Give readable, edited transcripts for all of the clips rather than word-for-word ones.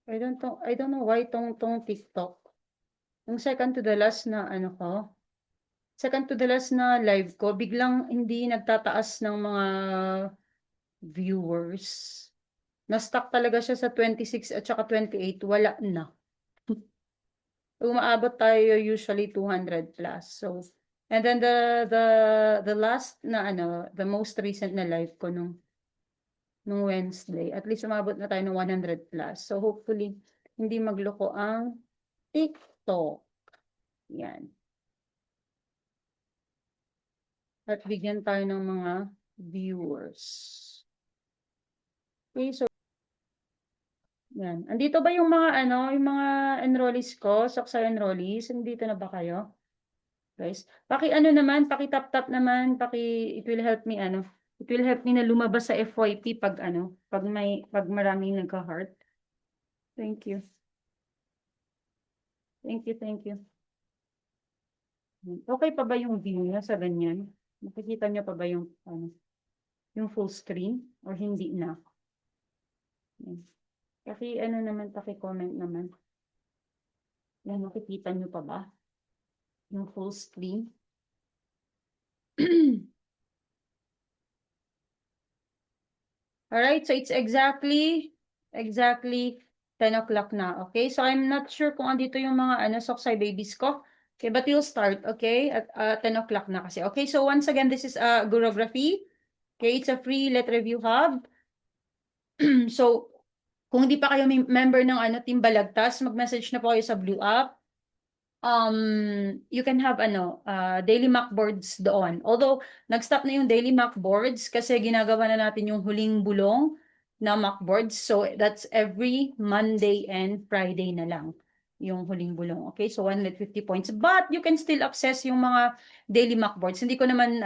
I don't know why tong TikTok. Yung second to the last na ano ko, second to the last na live ko, biglang hindi nagtataas ng mga viewers. Na-stuck talaga siya sa 26 at saka 28, wala na. Umaabot tayo usually 200 plus. So, and then the last na ano, the most recent na live ko nung Wednesday, at least umabot na tayo ng 100 plus. So, hopefully, hindi magloko ang TikTok. Yan. At bigyan tayo ng mga viewers. Okay, so yan. Andito ba yung mga ano, yung mga enrollees ko, Soksay enrollees? Andito na ba kayo? Guys, ano naman, paki-tap-tap naman, it will help me ano, it will help me na lumabas sa FYP pag ano, pag maraming nagka-heart. Thank you. Thank you, thank you. Okay pa ba yung view niya sa ganyan? Makikita niyo pa ba yung ano, yung full screen or hindi na? Yan. Ano naman, paki-comment naman. Yan, makikita niyo pa ba yung full screen? Alright, so it's exactly 10 o'clock na, okay? So I'm not sure kung andito yung mga ano, Soksay babies ko. Okay, but we'll start, okay? At 10 o'clock na kasi. Okay, so once again, this is Gurography. Okay, it's a free Let Review Hub. So, kung hindi pa kayo member ng ano, Team Balagtas, mag-message na po kayo sa Blue App. You can have ano, daily mock boards doon. Although, nag-stop na yung daily mock boards kasi ginagawa na natin yung huling bulong na mock boards. So, that's every Monday and Friday na lang yung huling bulong. Okay? So, 150 points. But, you can still access yung mga daily mock boards. Hindi ko naman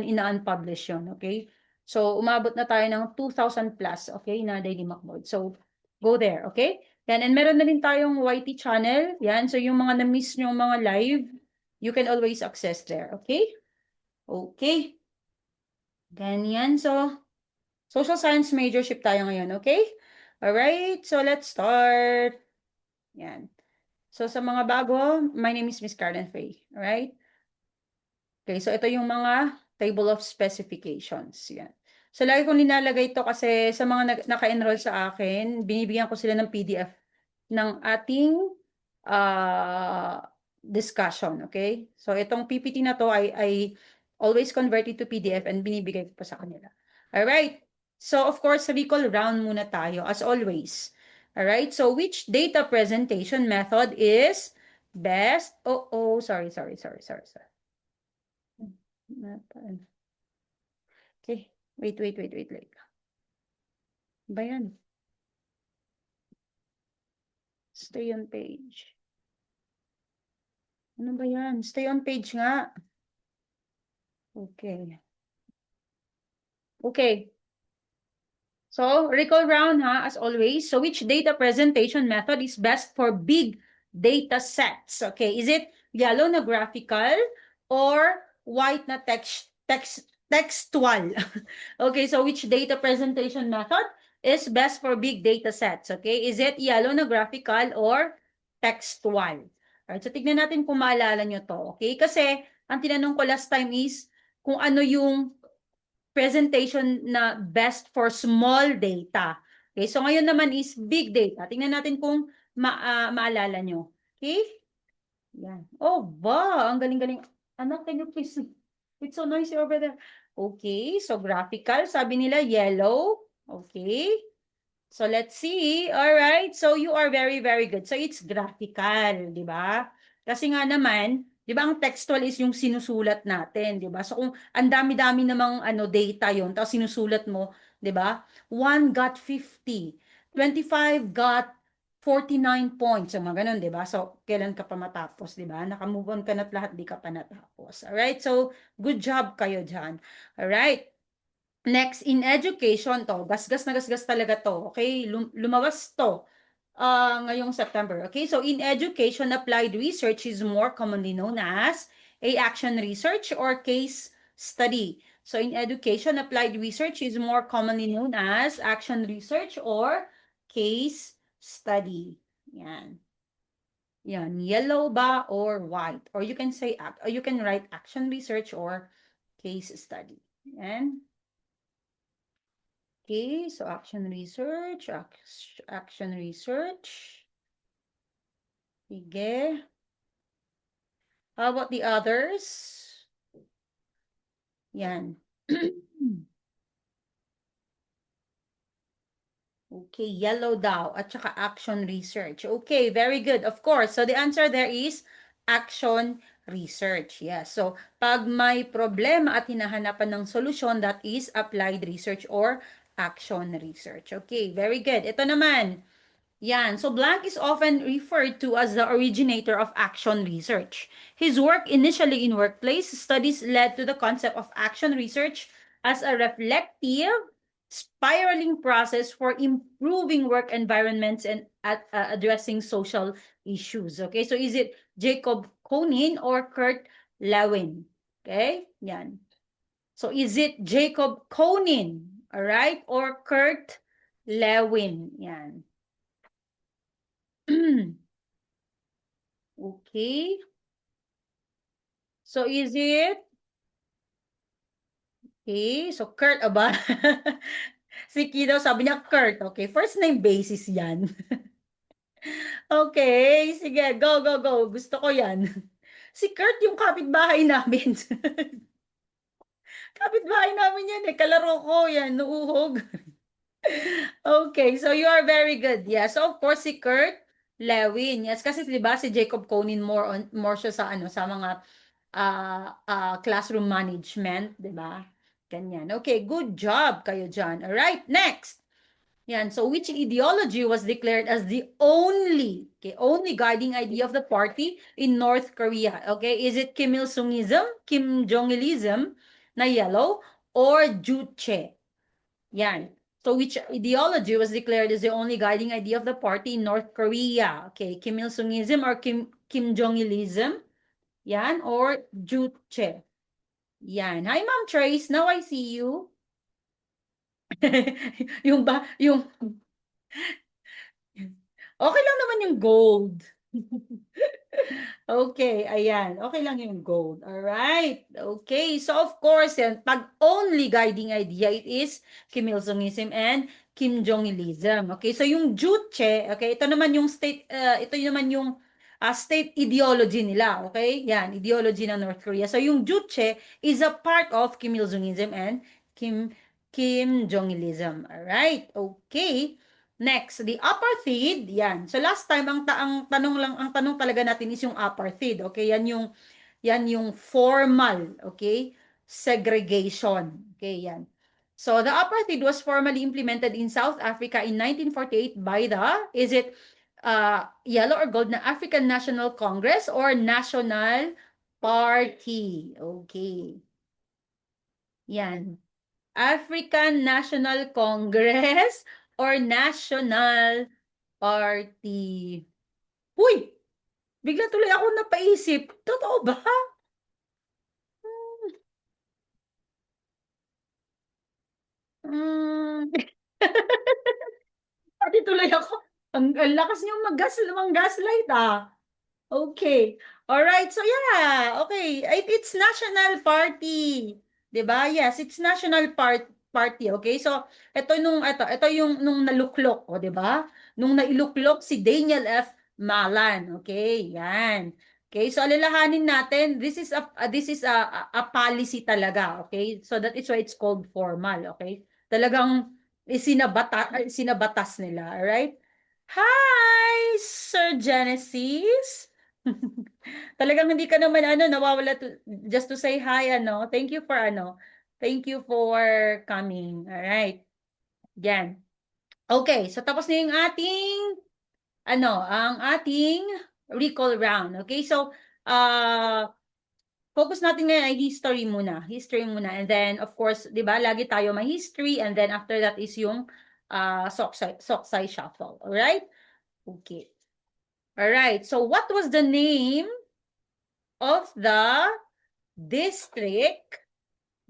ina-unpublish yun. Okay? So, umabot na tayo ng 2,000 plus, okay, na daily mock board. So, go there, okay? Yan, and meron na rin tayong YT channel. Yan, so yung mga na-miss nyo mga live, you can always access there, okay? Okay. Ganyan, so, social science majorship tayo ngayon, okay? Alright, so let's start. Yan. So, sa mga bago, my name is Miss Karen Faye, alright? Okay, so ito yung mga table of specifications. Yan. So, lagi kong nilalagay ito kasi sa mga naka-enroll sa akin, binibigyan ko sila ng PDF ng ating discussion, okay? So, itong PPT na to I always convert it to PDF and binibigay ko pa sa kanila. Alright? So, of course, recall round muna tayo, as always. Alright? So, which data presentation method is best? Sorry. Okay, wait. Ba yan? Stay on page. Ano ba yan? Stay on page nga. Okay. Okay. So, recall round ha, as always. So, which data presentation method is best for big data sets? Okay, is it yellow na graphical or white na textual? Okay, so which data presentation method is best for big data sets? Okay, is it yellow na graphical or textual? Alright, so tignan natin kung maalala nyo to. Okay, kasi ang tinanong ko last time is kung ano yung presentation na best for small data. Okay, so ngayon naman is big data. Tingnan natin kung maalala nyo. Okay? Yan. Oh, wow! Ang galing-galing. Anak, can you please? It's so noisy over there. Okay, so graphical. Sabi nila yellow. Okay. So let's see. All right. So you are very, very good. So it's graphical, di ba? Kasi nga naman, di ba ang textual is yung sinusulat natin, di ba? So kung ang dami-dami namang ano data yon, tapos sinusulat mo, di ba? 1 got 50, 25 got 49 points. So mga ganun, di ba? So kailan ka pa matapos, di ba? Naka-move on ka na't lahat, di ka pa natapos. All right? So good job kayo dyan. All right? Next, in education to, gasgas na gasgas talaga to, okay? Lumawas to ngayong September, okay? So, in education, applied research is more commonly known as a action research or case study. So, in education, applied research is more commonly known as action research or case study. Yan. Yan, yellow ba or white? Or you can say, or you can write action research or case study. Yan. Okay, so action research, action research. Sige. How about the others? Yan. Okay, yellow daw at saka action research. Okay, very good. Of course. So the answer there is action research. Yes. So pag may problema at hinahanapan ng solusyon, that is applied research or action research. Okay, very good. Ito naman. Yan. So Blank is often referred to as the originator of action research. His work initially in workplace studies led to the concept of action research as a reflective, spiraling process for improving work environments and addressing social issues. Okay, so is it Jacob Konin or Kurt Lewin? Okay, yan. So is it Jacob Konin, all right, or Kurt Lewin? Yan. Okay. So is it? Okay. So Kurt, aba? Si Kido, sabi niya Kurt. Okay. First name basis yan. Okay. Sige. Go, go, go. Gusto ko yan. Si Kurt yung kapitbahay namin. Kapitbahay namin yan eh. Kalaro ko yan. Nuuhog. Okay. So you are very good. Yeah. So of course si Kurt Lewin. Yes. Kasi diba si Jacob Conin more siya sa ano sa mga classroom management, di ba? Ganyan. Okay, good job kayo dyan. All right, next. Yan, so which ideology was declared as the only guiding idea of the party in North Korea? Okay, is it Kim Il-sungism, Kim Jong-ilism na yellow, or Juche? Yan. So which ideology was declared as the only guiding idea of the party in North Korea? Okay, Kim Il-sungism or Kim Jong-ilism? Yan, or Juche. Yan. Hi, Ma'am Trace. Now I see you. yung okay lang naman yung gold. Okay, ayan. Okay lang yung gold. All right. Okay. So, of course, yan, pag only guiding idea, it is Kim Il-sungism and Kim Jong-ilism. Okay. So, yung Juche, okay, ito naman yung state ideology nila. Okay. Yan, ideology ng North Korea. So, yung Juche is a part of Kim Il-sungism and Kim Jong-ilism. All right. Okay. Next, the apartheid, yan. So last time ang tanong talaga natin is yung apartheid, okay? Yan yung formal, okay? Segregation. Okay, yan. So the apartheid was formally implemented in South Africa in 1948 by is it yellow or gold na African National Congress or National Party? Okay. Yan. African National Congress or National Party. Uy! Bigla tuloy ako napaisip. Totoo ba? Hmm. Pati tuloy ako. Ang lakas niyo mag-gaslight ah. Okay. All right. So yeah, okay. It's National Party. 'Di ba? Yes, it's National Party. Okay? So ito yung nung naluklok, o 'di ba? Nung nailuklok si Daniel F. Malan. Okay? Yan. Okay, so alalahanin natin, this is a policy talaga, okay? So that is why it's called formal, okay? Talagang sinabatas nila, all right? Hi, Sir Genesis. Talagang hindi ka naman nawawala just to say hi Thank you for Thank you for coming. All right. Yan. Okay, so tapos na yung ang ating recall round. Okay? So focus natin ngayon ay history muna. History muna. And then of course, 'di ba, lagi tayo may history and then after that is yung Soksai Shuffle. All right? Okay. All right. So what was the name of the district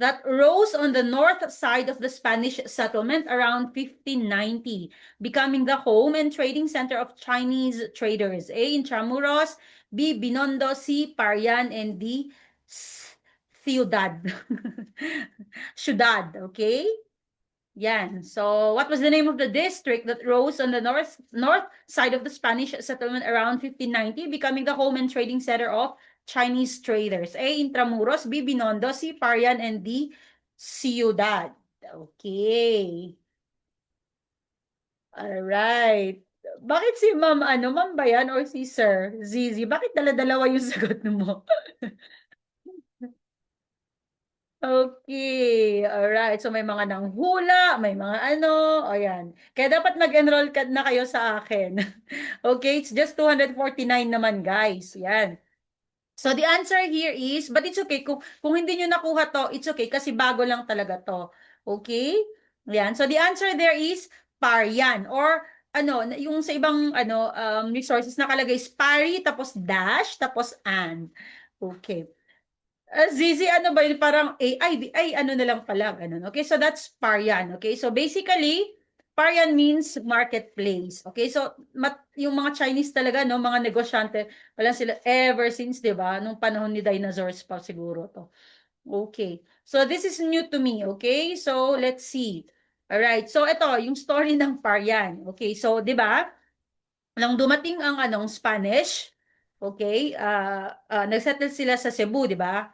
that rose on the north side of the Spanish settlement around 1590, becoming the home and trading center of Chinese traders. A. Intramuros, B. Binondo, C. Parian, and D. Ciudad. Ciudad, okay? Yan. So, what was the name of the district that rose on the north side of the Spanish settlement around 1590, becoming the home and trading center of Chinese traders? A. Intramuros, B. Binondo, C. Parian, and D. Ciudad. Okay. Alright. Bakit si ma'am, ma'am ba yan or si sir? Zizi, bakit dala-dalawa yung sagot mo? Okay, alright. So may mga nanghula, may mga ayan. Kaya dapat mag-enroll na kayo sa akin. Okay, it's just 249 naman, guys. Yan. So the answer here is, but it's okay. Kung hindi nyo nakuha to, it's okay kasi bago lang talaga to. Okay? Yan. So the answer there is Parian or yung sa ibang resources nakalagay is pari, tapos dash, tapos and. Okay. Zizi, ano ba yun? Parang ay, ano na lang pala, ganun. Okay, so that's Parian. Okay, so basically, Parian means marketplace. Okay, so yung mga Chinese talaga, no, mga negosyante, wala sila ever since, di ba? Nung panahon ni dinosaurs pa siguro to. Okay, so this is new to me. Okay, so let's see. Alright, so ito, yung story ng Parian. Okay, so di ba? Nang dumating ang Spanish, okay, nagsettle sila sa Cebu, di ba?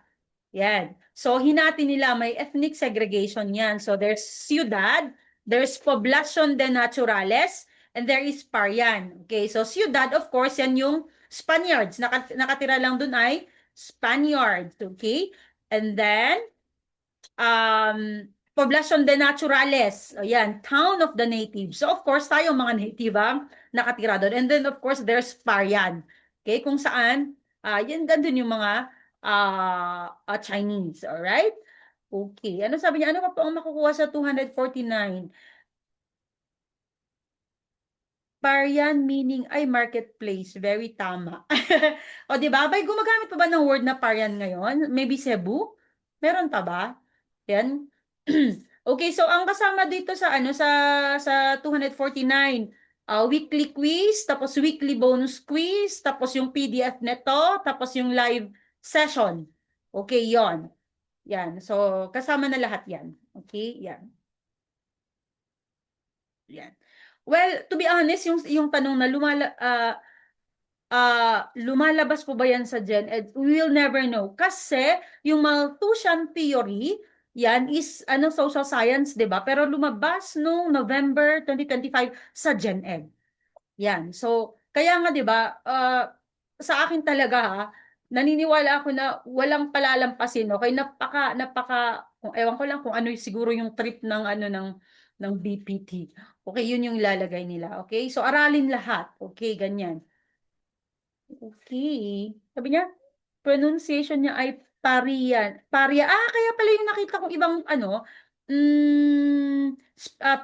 Yan. So, hinati nila, may ethnic segregation yan. So, there's ciudad, there's poblacion de naturales, and there is Parian. Okay, so ciudad, of course, yan yung Spaniards. Nakatira lang dun ay Spaniards. Okay? And then, poblacion de naturales. Ayan, town of the natives. So, of course, tayo mga native ang nakatira doon. And then, of course, there's Parian. Okay, kung saan, yan gandun yung mga Chinese. Alright? Okay. Ano sabi niya? Ano pa po ang makukuha sa 249? Parian meaning ay marketplace. Very tama. O, di ba? Bay, gumagamit pa ba ng word na Parian ngayon? Maybe Cebu? Meron pa ba? Yan. Okay, so ang kasama dito sa sa 249, weekly quiz, tapos weekly bonus quiz, tapos yung PDF neto, tapos yung live session. Okay, 'yon. Yan. So kasama na lahat 'yan. Okay? Yan. Yan. Well, to be honest, yung tanong na lumalabas po ba yan sa Gen Ed? We will never know. Kasi yung Malthusian theory, yan is social science, 'di ba? Pero lumabas nung November 2025 sa Gen Ed. Yan. So, kaya nga 'di ba, sa akin talaga naniniwala ako na walang palalampasin, okay? Napaka kung ewan ko lang kung ano siguro yung trip ng ng BPT. Okay, yun yung ilalagay nila. Okay? So, aralin lahat. Okay, ganyan. Okay. Sabi niya, pronunciation niya ay Parian. Paria. Kaya pala yung nakita kong ibang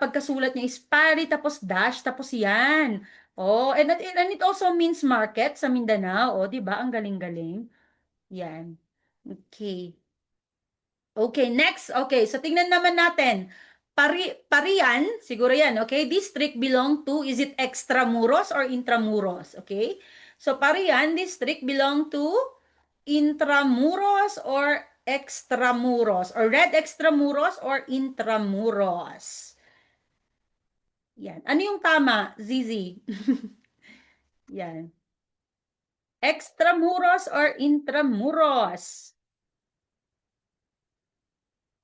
pagkasulat niya is pari, tapos dash, tapos yan. Oh, and it also means market sa Mindanao. Oh, di ba? Ang galing-galing. Yan. Okay. Okay, next. Okay, so tingnan naman natin. Parian, siguro yan, okay? District belong to, is it extramuros or intramuros? Okay? So, Parian district belong to intramuros or extramuros? Or red extramuros or intramuros? Yan. Ano yung tama, Zizi? Yan. Extramuros or intramuros?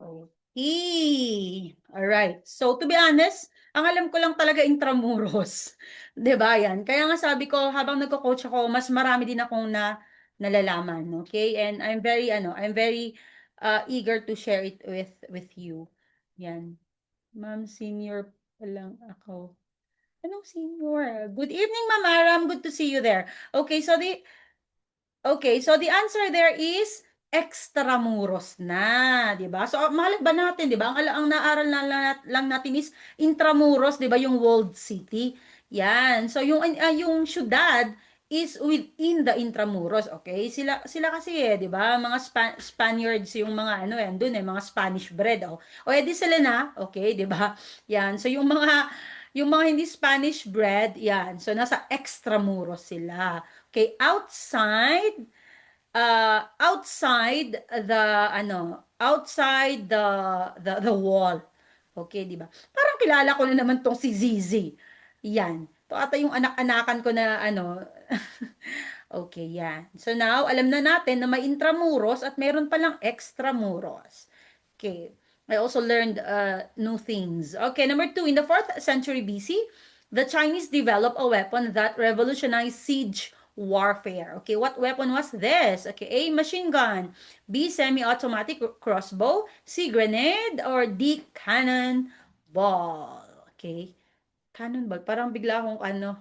Okay. Alright. So, to be honest, ang alam ko lang talaga intramuros. 'Di ba yan? Kaya nga sabi ko, habang nagko-coach ako, mas marami din akong nalalaman. Okay? And I'm very eager to share it with you. Yan. Ma'am, senior pa lang ako. Anong senior? Good evening, Ma'am Aram. Good to see you there. Okay, so the answer there is extramuros na, 'di ba? So mahal ba natin, 'di ba? Ang naaral lang natin is intramuros, 'di ba, yung walled city. Yan. So yung syudad is within the Intramuros, okay? Sila kasi eh, 'di ba? Mga Spaniards yung mga ano yan, doon eh, mga Spanish bread oh. O edi sila na, okay, 'di ba? Yan. So yung mga hindi Spanish bread, yan. So nasa Extramuros sila. Okay, outside the wall. Okay, 'di ba? Parang kilala ko na naman tong si Zizi. Yan. To ata yung anak-anakan ko na ano. Okay, yan. So now, alam na natin na may intramuros at meron palang extramuros. Okay. I also learned new things. Okay, number 2. In the 4th century BC, the Chinese developed a weapon that revolutionized siege warfare. Okay, what weapon was this? Okay, A, machine gun. B, semi-automatic crossbow. C, grenade. Or D, cannon ball. Okay, cannonball. Parang bigla akong ano,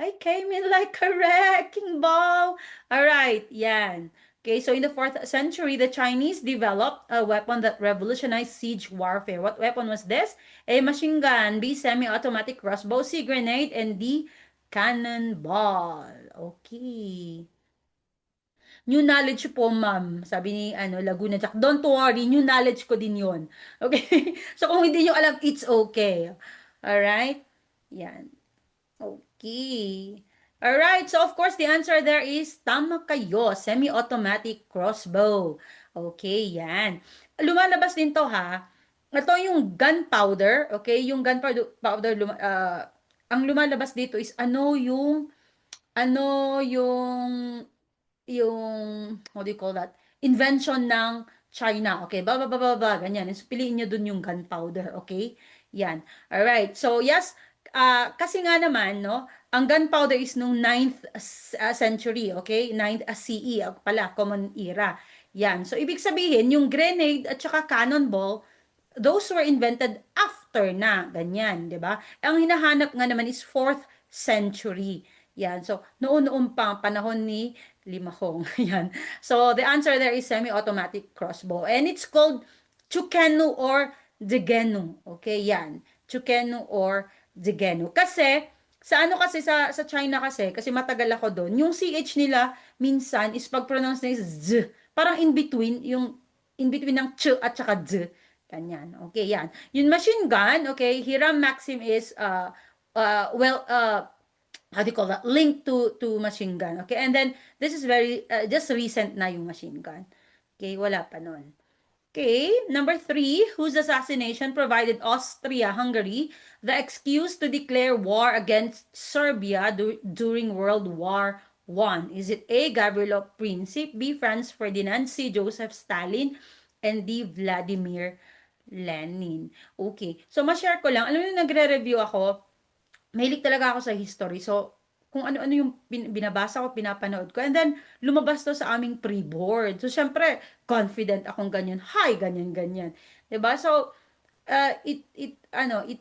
I came in like a wrecking ball. All right, yan. Okay, so in the 4th century, the Chinese developed a weapon that revolutionized siege warfare. What weapon was this? A machine gun, B, semi-automatic crossbow, C, grenade, and D, cannonball. Okay. New knowledge po, ma'am. Sabi ni Laguna Jack. Don't worry, new knowledge ko din yon. Okay? So kung hindi nyo alam, it's okay. Alright? Yan. Okay. Alright, so of course, the answer there is tama kayo, semi-automatic crossbow. Okay, yan. Lumalabas din to ha. Ito yung gunpowder, okay? Yung gunpowder, ang lumalabas dito is ano yung what do you call that? Invention ng China. Okay, ganyan. So, piliin nyo dun yung gunpowder. Okay? Yan. Alright. So, yes, kasi nga naman, no, ang gunpowder is nung 9th century. Okay? 9th CE pala, Common Era. Yan. So, ibig sabihin, yung grenade at saka cannonball, those were invented after na, ganyan, 'di ba? Ang hinahanap nga naman is 4th century. Yan. So, noon-noon pa panahon ni Limahong. Yan. So, the answer there is semi-automatic crossbow. And it's called Chukenu or Degenu. Okay, yan. Chukenu or Degenu. Kasi, sa China kasi matagal ako doon, yung CH nila minsan is pag-pronounce na is Z. Parang in between ng ch at saka Z. Ganyan. Okay, yan. Yung machine gun, okay, Hiram Maxim is how do you call that? Linked to machine gun. Okay, and then this is very just recent na yung machine gun. Okay, wala pa nun. Okay, number 3, whose assassination provided Austria-Hungary the excuse to declare war against Serbia during World War I? Is it A, Gavrilo Princip, B, Franz Ferdinand, C, Joseph Stalin, and D, Vladimir Lenin? Okay, so ma-share ko lang. Alam mo, nagre-review ako, mahilig talaga ako sa history. So, kung ano-ano yung binabasa ko, pinapanood ko. And then, lumabas to sa aming pre-board. So, syempre, confident akong ganyan. Hi, ganyan-ganyan. 'Di ba? So, it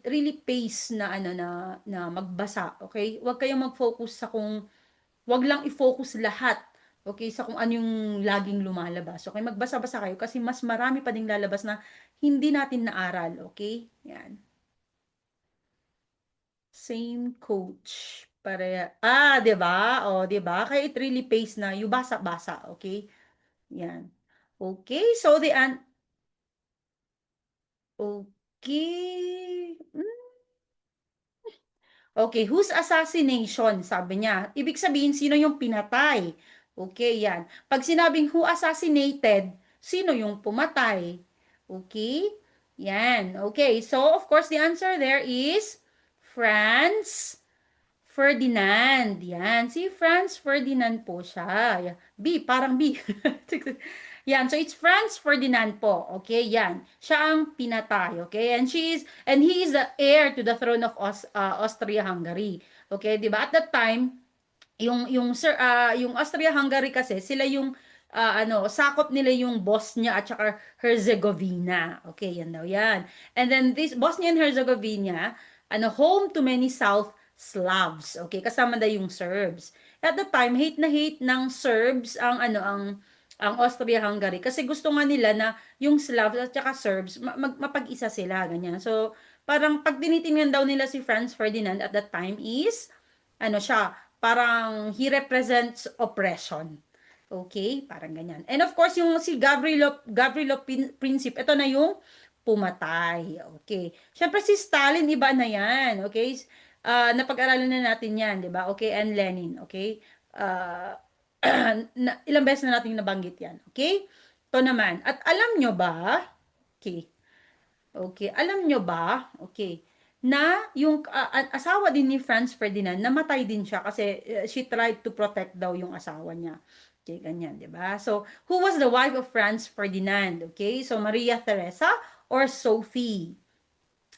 really pays na, na magbasa. Okay? Huwag kayong mag-focus sa huwag lang i-focus lahat. Okay? Sa kung ano yung laging lumalabas. Okay? Magbasa-basa kayo kasi mas marami pa ding lalabas na hindi natin naaral. Okay? Yan. Same coach. Para, 'di ba? O, 'di ba? Kaya it really pays na yung basa-basa, okay? Yan. Okay, so okay. Okay, whose assassination, sabi niya. Ibig sabihin, sino yung pinatay? Okay, yan. Pag sinabing who assassinated, sino yung pumatay? Okay? Yan. Okay, so of course, the answer there is Franz Ferdinand. Yan. Si Franz Ferdinand po siya. Yan. B, parang B. Yan. So, it's Franz Ferdinand po. Okay, yan. Siya ang pinatay. Okay? And he is the heir to the throne of Austria-Hungary. Okay, di ba? At that time, yung Austria-Hungary kasi, sila yung sakop nila yung Bosnia at saka Herzegovina. Okay, yan daw yan. And then this Bosnia and Herzegovina, home to many South Slavs. Okay, kasama na yung Serbs. At the time, hate na hate ng Serbs ang Austria-Hungary kasi gusto nga nila na yung Slavs at saka Serbs mapag-isa sila ganyan. So, parang pag tinitingnan daw nila si Franz Ferdinand at that time is siya parang he represents oppression. Okay? Parang ganyan. And of course, yung si Gavrilo Princip, ito na yung pumatay. Okay. Siyempre si Stalin, iba na yan. Okay? Napag-aralan na natin yan, di ba? Okay? And Lenin. Okay? Uh, ilang beses na natin nabanggit yan. Okay? Ito naman. At alam nyo ba, okay, okay, alam nyo ba, okay, na yung asawa din ni Franz Ferdinand, namatay din siya kasi she tried to protect daw yung asawa niya. Okay, ganyan, di ba? So, who was the wife of Franz Ferdinand? Okay, so Maria Theresa or Sophie?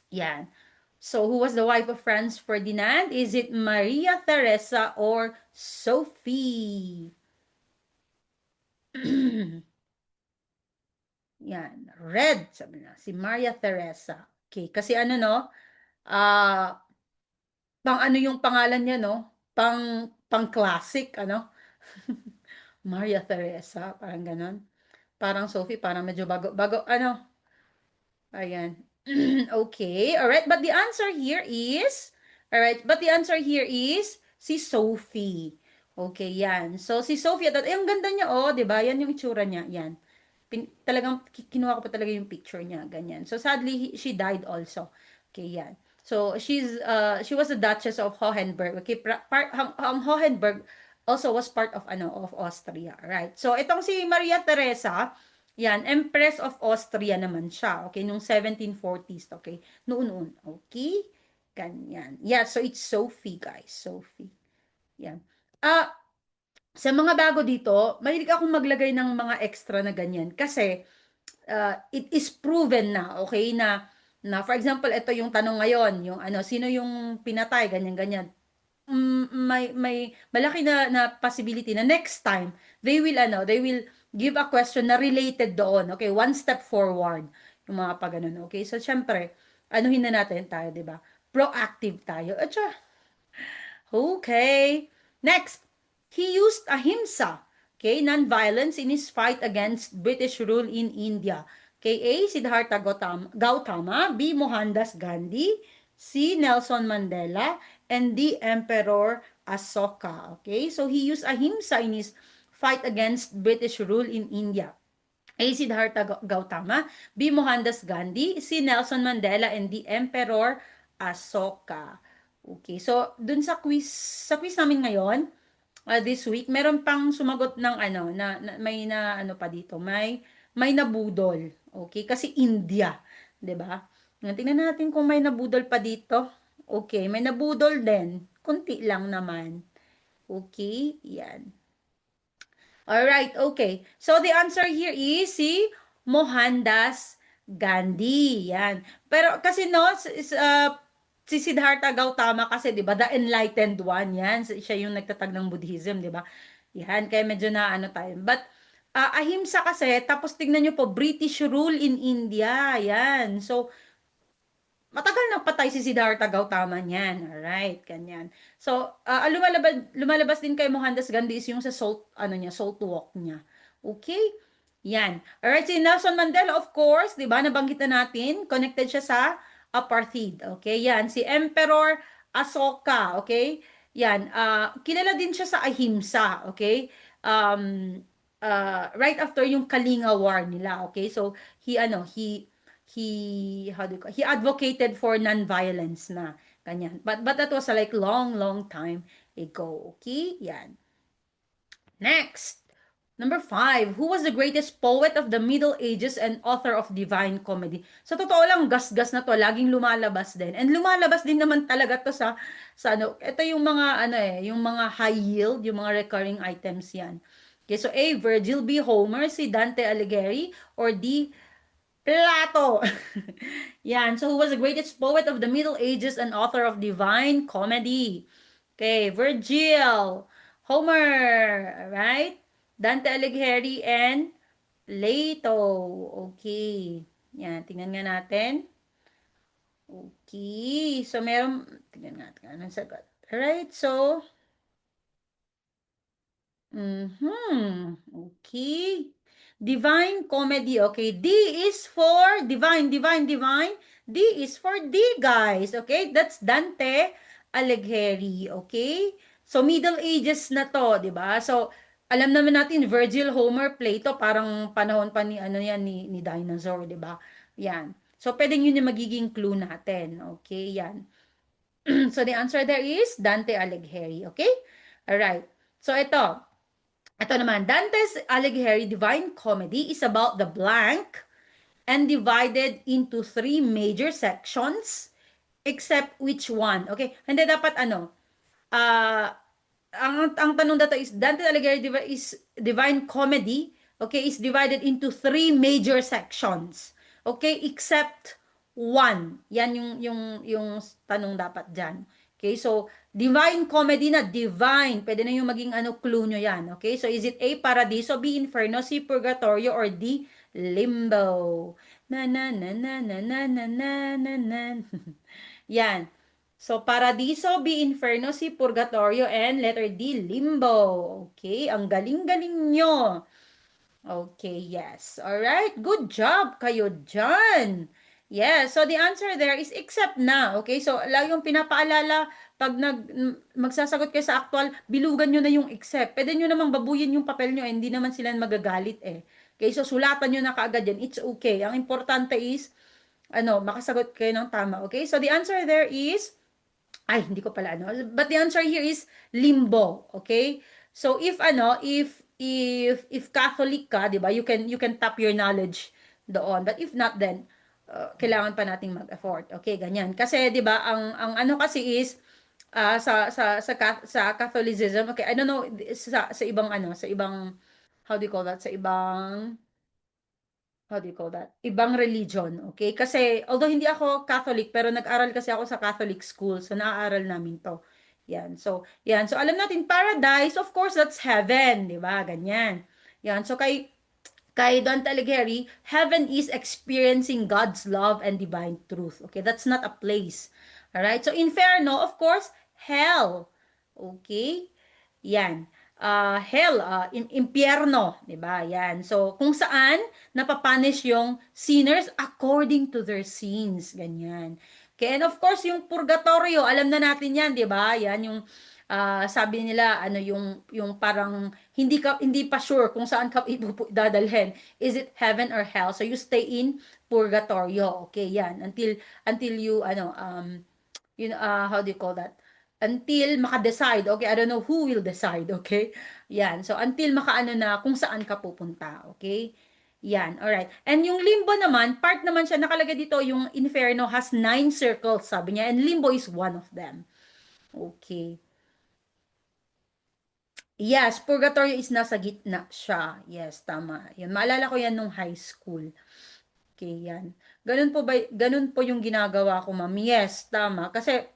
Yan. So, who was the wife of Franz Ferdinand? Is it Maria Theresa or Sophie? Yan. Red, sabi na. Si Maria Theresa. Okay, kasi ano no, pang ano yung pangalan niya, no? Pang classic, ano? Maria Theresa, parang ganon. Parang Sophie, parang medyo bago, ano? Ayan. Okay, alright. But the answer here is, alright, but the answer here is si Sophie. Okay, yan. So, si Sophie, at ang ganda niya, oh, di ba? Yan yung itsura niya, yan. Talagang kinuha ko pa talaga yung picture niya, ganyan. So sadly she died also. Okay, yan. So she was the Duchess of Hohenberg. Okay, ang Hohenberg also was part of of Austria, right? So itong si Maria Theresa, yan, Empress of Austria naman siya. Okay, nung 1740s, okay? Noon. Okay? Ganyan. Yeah, so it's Sophie, guys. Sophie. Yan. Sa mga bago dito, mahilig akong maglagay ng mga extra na ganyan kasi it is proven na, okay, na for example, ito yung tanong ngayon, yung ano, sino yung pinatay, ganyan-ganyan. May malaki na possibility na next time they will give a question na related doon. Okay, one step forward yung mga pag ganun. Okay, so syempre, anuhin na natin tayo, 'di ba? Proactive tayo. At okay. Next, he used ahimsa, okay, non-violence in his fight against British rule in India. Okay, A. Siddhartha Gautama, B. Mohandas Gandhi, C. Nelson Mandela, and D. Emperor Asoka. Okay, so he used ahimsa in his fight against British rule in India. A. Siddhartha Gautama, B. Mohandas Gandhi, C. Nelson Mandela, and D. Emperor Asoka. Okay, so dun sa quiz namin ngayon, this week, meron pang sumagot ng ano, may na ano pa dito, may nabudol. Okay, kasi India, 'di ba? Tingnan natin kung may nabudol pa dito. Okay, may nabudol din. Kunti lang naman. Okay, yan. Alright, okay. So the answer here is si Mohandas Gandhi. Yan. Pero kasi no, si Siddhartha Gautama kasi 'di ba, the enlightened one 'yan. Siya yung nagtatag ng Buddhism, 'di ba? Yan, kaya medyo na ano tayo. But ahimsa kasi, tapos tingnan niyo po, British rule in India. Yan. So matagal nang patay si Siddhartha Gautama niyan. Alright, ganyan. So, lumalabas din kay Mohandas Gandhi is yung sa salt walk niya. Okay? Yan. Alright, si Nelson Mandela, of course, di ba, nabanggit na natin, connected siya sa apartheid. Okay, yan. Si Emperor Asoka, okay? Yan. Kilala din siya sa ahimsa, okay? Right after yung Kalinga War nila, okay? So, he advocated for non-violence na ganyan, but that was like long time ago. Okay, yan. Next, number 5, who was the greatest poet of the Middle Ages and author of Divine Comedy? Sa totoo lang, gasgas na to, laging lumalabas din, and lumalabas din naman talaga to sa ano, ito yung mga ano yung mga high yield, yung mga recurring items yan. Okay, so A, Virgil, B, Homer, C, Dante Alighieri, or D, Plato. Yan. So, who was the greatest poet of the Middle Ages and author of Divine Comedy? Okay, Virgil, Homer, right? Dante Alighieri, and Plato. Okay. Yan, tingnan nga natin. Okay. So, meron, tingnan natin anong sagot. Alright, so, okay. Divine Comedy. Okay, D is for divine. D is for D, guys. Okay, that's Dante Alighieri. Okay, So, Middle Ages na to, di ba? So, alam naman natin, Virgil, Homer, Plato, parang panahon pa ni, ano yan, ni dinosaur, di ba? Yan. So, pwedeng yun yung magiging clue natin. Okay, yan. So, the answer there is Dante Alighieri. Okay? Alright. So, ito naman, Dante's Alighieri Divine Comedy is about the blank and divided into three major sections, except which one? Okay? Hindi dapat ano, ah, ang tanong dito is Dante Alighieri is Divine Comedy, okay, is divided into three major sections. Okay, except one. Yan yung tanong dapat diyan. Okay, so Divine Comedy na divine. Pwede na yung maging ano clue nyo yan. Okay, so is it A, Paradiso, B, Inferno, C, Purgatorio, or D, Limbo? Na na na na na na na na na na. Yan. So, Paradiso, B, Inferno, C, Purgatorio, and letter D, Limbo. Okay, ang galing-galing nyo. Okay, yes. Alright, good job kayo dyan. Yes, so the answer there is except na. Okay, so lagi yung pinapaalala pag magsasagot kayo sa actual, bilugan nyo na yung except. Pwede nyo namang babuyin yung papel nyo, hindi naman sila magagalit eh. Okay, so sulatan nyo na kaagad yan. It's okay. Ang importante is, makasagot kayo ng tama. Okay, so the answer there is ay, hindi ko pala ano. But the answer here is limbo, okay? So if Catholic ka, 'di ba? You can tap your knowledge doon. But if not then kailangan pa nating mag-effort. Okay, ganyan. Kasi 'di ba, ang ano kasi is sa Catholicism, okay, I don't know sa ibang sa ibang how do you call that? Sa ibang how do you call that? Ibang religion, okay? Kasi, although hindi ako Catholic, pero nag-aral kasi ako sa Catholic school, so naaaral namin to. Yan, so, yan. So, alam natin, paradise, of course, that's heaven, di ba? Ganyan. Yan, so kay Dante Alighieri, heaven is experiencing God's love and divine truth. Okay, that's not a place. Alright, so inferno, of course, hell. Okay, yan. Hell, impyerno, di ba? Yan. So, kung saan napapunish yung sinners according to their sins. Ganyan. Okay, and of course, yung purgatorio, alam na natin yan, di ba? Yan yung sabi nila yung parang hindi pa sure kung saan ka dadalhin. Is it heaven or hell? So you stay in purgatorio. Okay, yan. Until you how do you call that? Until maka-decide. Okay, I don't know who will decide, okay? Yan. So until makaano na kung saan ka pupunta, okay? Yan, alright. And yung limbo naman, part naman siya, nakalagay dito, yung inferno has 9 circles, sabi niya, and limbo is one of them. Okay. Yes, purgatorio is nasa gitna siya. Yes, tama. Yan, maalala ko yan nung high school. Okay, yan. Ganun po yung ginagawa ko, ma'am. Yes, tama. Kasi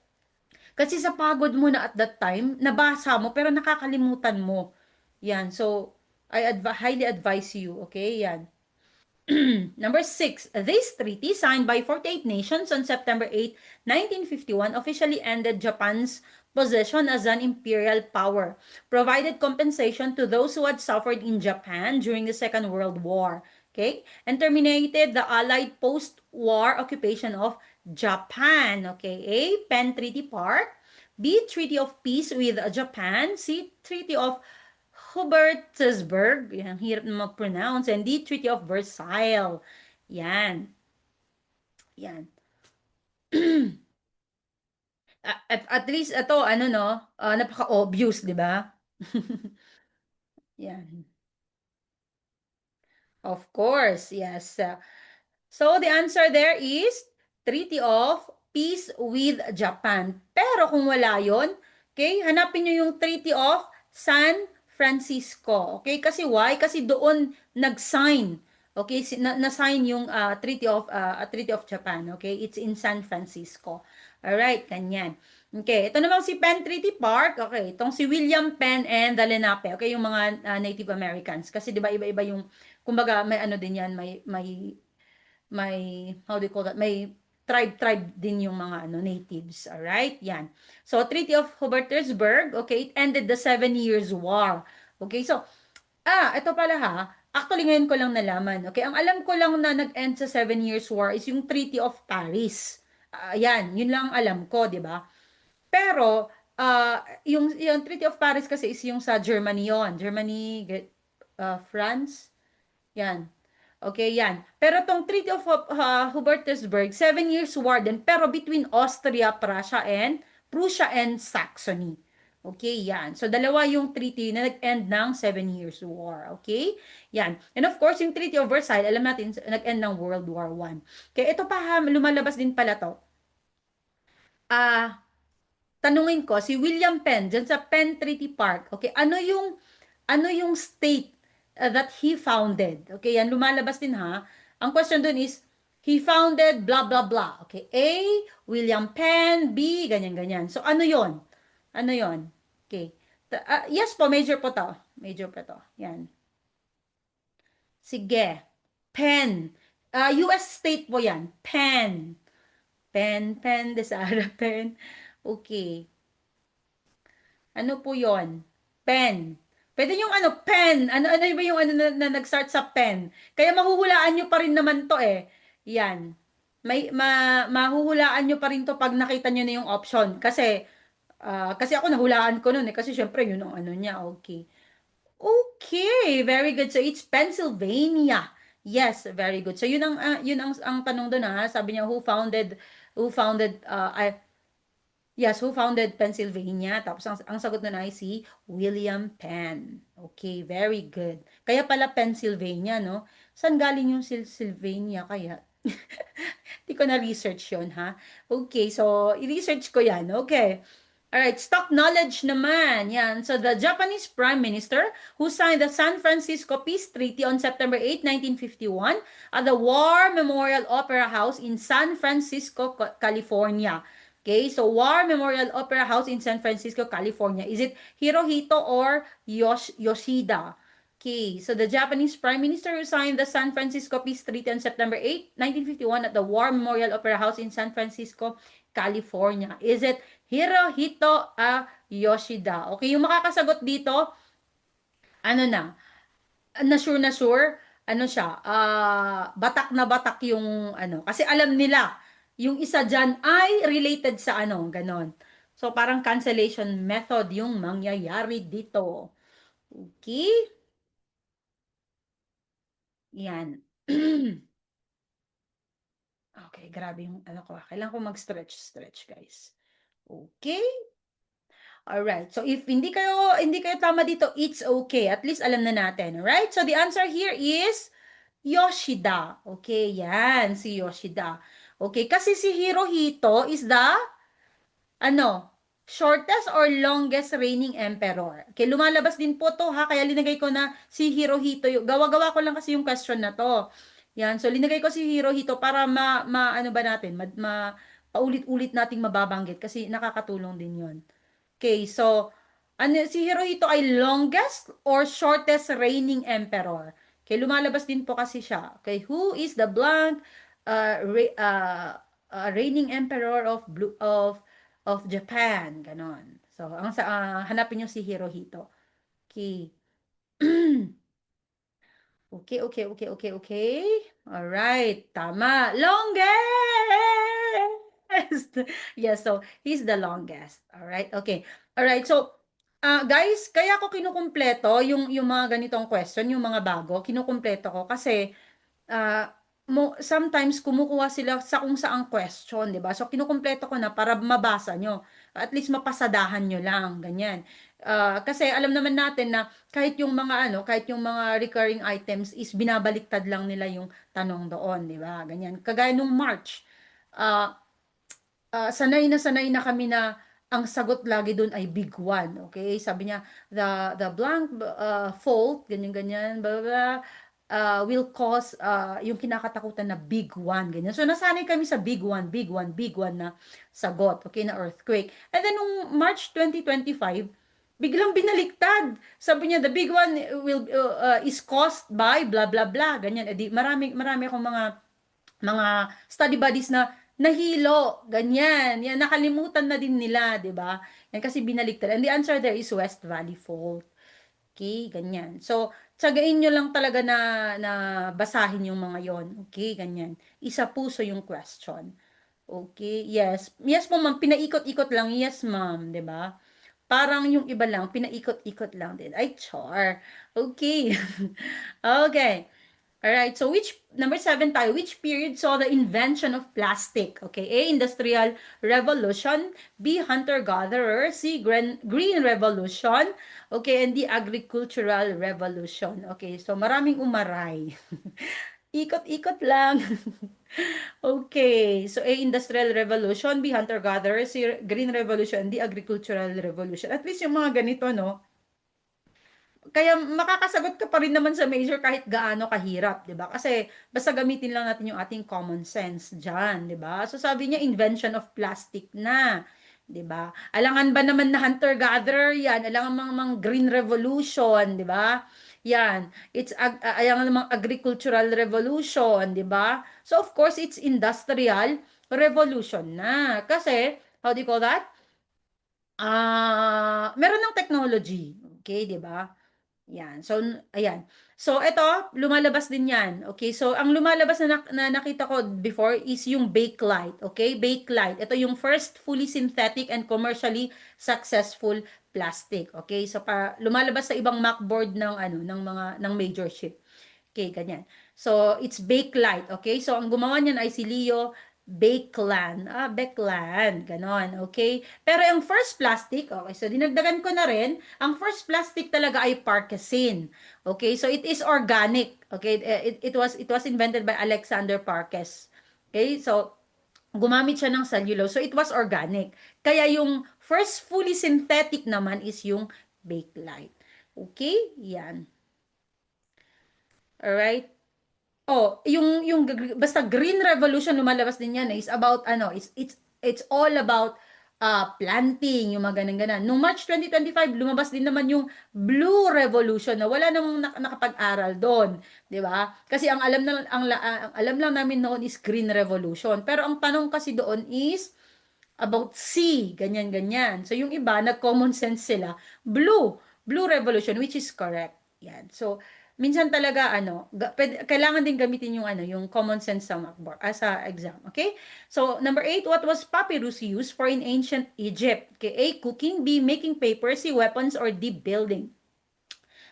sa pagod mo na at that time, nabasa mo pero nakakalimutan mo. Yan. So, highly advise you. Okay, yan. Number 6, this treaty, signed by 48 nations on September 8, 1951, officially ended Japan's position as an imperial power, provided compensation to those who had suffered in Japan during the Second World War, okay, and terminated the Allied post-war occupation of Japan. Okay, A, Penn Treaty Part, B, Treaty of Peace with Japan, C, Treaty of Hubertusburg, yan, hirap na mag-pronounce, and the Treaty of Versailles. Yan. Yan. At least ito, napaka-obvious, di ba? Yan. Of course, yes. So, the answer there is Treaty of Peace with Japan. Pero kung wala yon, okay, hanapin nyo yung Treaty of San Francisco. Okay, kasi why? Kasi doon nag-sign. Okay, na-sign yung Treaty of Japan. Okay, it's in San Francisco. Alright, ganyan. Okay, ito namang si Penn Treaty Park. Okay, itong si William Penn and the Lenape. Okay, yung mga Native Americans. Kasi 'di ba iba-iba yung kumbaga may ano din yan, may how do you call that? May tribe din yung mga natives. All right? Yan. So Treaty of Hubertusburg, okay, it ended the 7 Years' War. Okay, so ito pala ha. Actually, ngayon ko lang nalaman. Okay, ang alam ko lang na nag-end sa 7 Years' War is yung Treaty of Paris. Yan, yun lang alam ko, di ba? Pero, yung Treaty of Paris kasi is yung sa Germany yon. Germany, France, yan. Okay, yan. Pero tong Treaty of Hubertusburg, 7 years war din, pero between Austria, Prussia and Saxony. Okay, yan. So, dalawa yung treaty na nag-end ng 7 years war. Okay? Yan. And of course, yung Treaty of Versailles, alam natin, nag-end ng World War I. Kaya ito pa, lumalabas din pala to. Tanungin ko, si William Penn, dyan sa Penn Treaty Park, okay, ano yung state that he founded? Okay, yan, lumalabas din ha. Ang question dun is, he founded blah, blah, blah. Okay, A, William Penn, B, ganyan-ganyan. So, ano yon? Ano yon? Okay. Yes po, major po to. Major po to. Yan. Sige. Penn. US state po yan. Penn. Penn, Desara, Penn. Okay. Ano po yon? Pen. Pwede yung ano, pen. Ano ba yung ano na nag-start sa pen? Kaya mahuhulaan nyo pa rin naman to eh. Yan. Mahuhulaan nyo pa rin to pag nakita nyo na yung option. Kasi ako nahulaan ko nun eh. Kasi syempre yun ang ano niya. Okay. Okay, very good. So it's Pennsylvania. Yes, very good. So yun ang tanong doon ha. Sabi niya who founded yes, who founded Pennsylvania? Tapos ang sagot nun ay si William Penn. Okay, very good. Kaya pala Pennsylvania, no? Saan galing yung Sylvania kaya? Hindi ko na-research yun, ha? Okay, so i-research ko yan. Okay. Alright, stock knowledge naman. Yan. So, the Japanese Prime Minister who signed the San Francisco Peace Treaty on September 8, 1951 at the War Memorial Opera House in San Francisco, California. Okay, so War Memorial Opera House in San Francisco, California. Is it Hirohito or Yoshida? Okay, so the Japanese Prime Minister who signed the San Francisco Peace Treaty on September 8, 1951 at the War Memorial Opera House in San Francisco, California. Is it Hirohito Yoshida? Okay, yung makakasagot dito, ano na sure, ano siya, batak na batak yung ano, kasi alam nila, yung isa dyan ay related sa ano, ganon. So, parang cancellation method yung mangyayari dito. Okay? Yan. Okay, grabe yung ano ko. Kailangan ko mag-stretch, guys. Okay? Alright. So, if hindi kayo tama dito, it's okay. At least alam na natin. Alright? So, the answer here is Yoshida. Okay, yan. Si Yoshida. Okay, kasi si Hirohito is the ano, shortest or longest reigning emperor. Okay, lumalabas din po to ha, kaya linagay ko na si Hirohito. Gawa-gawa ko lang kasi yung question na to. Yan, so linagay ko si Hirohito para ano ba natin, paulit-ulit nating mababanggit kasi nakakatulong din yon. Okay, so si Hirohito ay longest or shortest reigning emperor. Okay, lumalabas din po kasi siya. Okay, who is the blank reigning emperor of Japan, ganon. So, hanapin niyo si Hirohito. Okay. Okay, okay, okay, okay, okay. All right, tama. Longest! Yes, so he's the longest. All right, okay. All right, so guys, kaya ko kinukumpleto yung mga ganitong question, yung mga bago, kinukumpleto ko kasi uh, sometimes kumukuha sila sa kung saang question, 'di ba? So kinukumpleto ko na para mabasa nyo. At least mapasadahan nyo lang, ganyan. Kasi alam naman natin na kahit yung mga recurring items is binabaliktad lang nila yung tanong doon, 'di ba? Ganyan. Kagaya nung March. Uh, sanay na kami na ang sagot lagi doon ay big one. Okay? Sabi niya, the blank fault, ganyan-ganyan, blah, blah, blah, will cause yung kinakatakutan na big one, ganyan. So, nasanay kami sa big one, big one, big one na sagot, okay, na earthquake. And then, nung March 2025, biglang binaliktad. Sabi niya, the big one is caused by blah, blah, blah, ganyan. Edi, marami akong mga study buddies na nahilo, ganyan. Yan, nakalimutan na din nila, 'di ba? Yan kasi binaliktad. And the answer there is West Valley Fault. Okay, ganyan. So, tsagain nyo lang talaga na basahin yung mga yon. Okay, ganyan. Isa puso yung question. Okay, yes. Yes po, ma'am. Pinaikot-ikot lang. Yes, ma'am. 'Di ba? Parang yung iba lang, pinaikot-ikot lang din. Ay, char. Okay. Okay. Alright, so number 7 tayo, which period saw the invention of plastic? Okay, A, Industrial Revolution, B, Hunter-Gatherer, C, Green Revolution, okay, and D, Agricultural Revolution. Okay, so maraming umaray. Ikot-ikot lang. Okay, so A, Industrial Revolution, B, Hunter-Gatherer, C, Green Revolution, D, Agricultural Revolution. At least yung mga ganito, no? Kaya makakasagot ka pa rin naman sa major kahit gaano kahirap, 'di ba? Kasi basta gamitin lang natin yung ating common sense diyan, 'di ba? So sabi niya invention of plastic na, 'di ba? Alangan ba naman na hunter-gatherer 'yan? Alangan mang green revolution, 'di ba? Yan, alangan namang agricultural revolution, 'di ba? So of course it's industrial revolution na. Kasi how do you call that? Meron ng technology, okay, 'di ba? Yan. So, ayan. So, ito, lumalabas din yan. Okay? So, ang lumalabas na nakita ko before is yung Bakelite. Okay? Bakelite. Ito yung first fully synthetic and commercially successful plastic. Okay? So, lumalabas sa ibang MacBoard ng major ship. Okay, ganyan. So, it's Bakelite. Okay? So, ang gumawa niyan ay si Leo Bakeland. Bakeland. Ganon. Okay? Pero yung first plastic, okay, so dinagdagan ko na rin, ang first plastic talaga ay Parkesin. Okay? So, it is organic. Okay? It was invented by Alexander Parkes. Okay? So, gumamit siya ng cellulose. So, it was organic. Kaya yung first fully synthetic naman is yung Bakelite. Okay? Yan. Alright? Oh, yung basta Green Revolution lumalabas din yan is about it's all about planting, yung mga ganun-ganan. Noong March 2025 lumabas din naman yung Blue Revolution na wala namang nakapag-aral doon, 'di ba? Kasi ang alam lang namin noon is Green Revolution. Pero ang tanong kasi doon is about sea, ganyan-ganyan. So, yung iba, nag-common sense sila. Blue Revolution, which is correct. Yan. So, minsan talaga, kailangan din gamitin yung common sense sa MacBook, sa exam. Okay? So, number 8, what was papyrus used for in ancient Egypt? Okay, A, cooking, B, making paper, C, weapons, or D, building.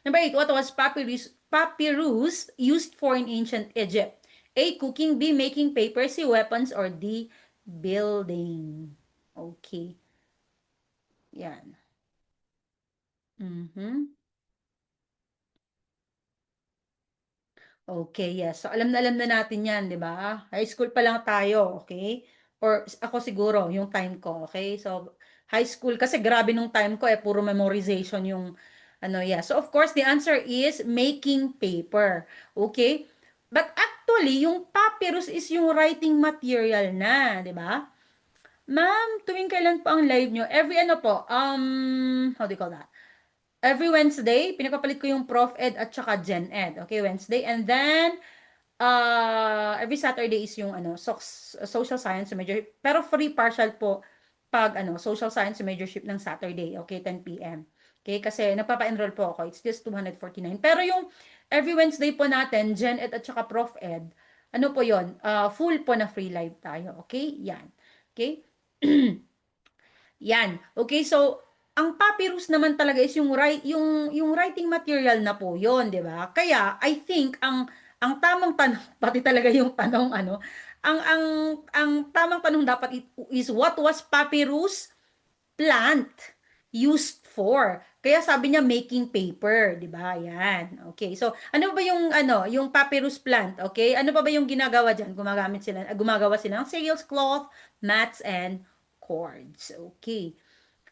Number 8, what was papyrus used for in ancient Egypt? A, cooking, B, making paper, C, weapons, or D, building. Okay. Yan. Mhm. Okay, yes. So, alam na natin yan, di ba? High school pa lang tayo, okay? Or ako siguro, yung time ko, okay? So, high school, kasi grabe nung time ko, puro memorization yung, yeah. So, of course, the answer is making paper. Okay? But actually, yung papyrus is yung writing material na, di ba? Ma'am, tuwing kailan po ang live nyo? Every po, how do you call that? Every Wednesday, pinagpapalit ko yung Prof Ed at saka Gen Ed. Okay, Wednesday. And then, every Saturday is yung social science major. Pero free partial po pag social science majorship ng Saturday. Okay, 10 p.m. Okay, kasi nagpapa-enroll po ako. It's just 249. Pero yung every Wednesday po natin, Gen Ed at saka Prof Ed, ano po yon? Full po na free live tayo. Okay, yan. Okay? Yan. Okay, so ang papyrus naman talaga is yung writing material na po 'yon, 'di ba? Kaya I think ang tamang tanong pati talaga yung tanong ang tamang tanong dapat is what was papyrus plant used for? Kaya sabi niya making paper, 'di ba? Yan. Okay. So, ano ba yung papyrus plant? Okay? Ano pa ba yung ginagawa diyan? Gumagawa sila ng sailcloth, mats and cords. Okay.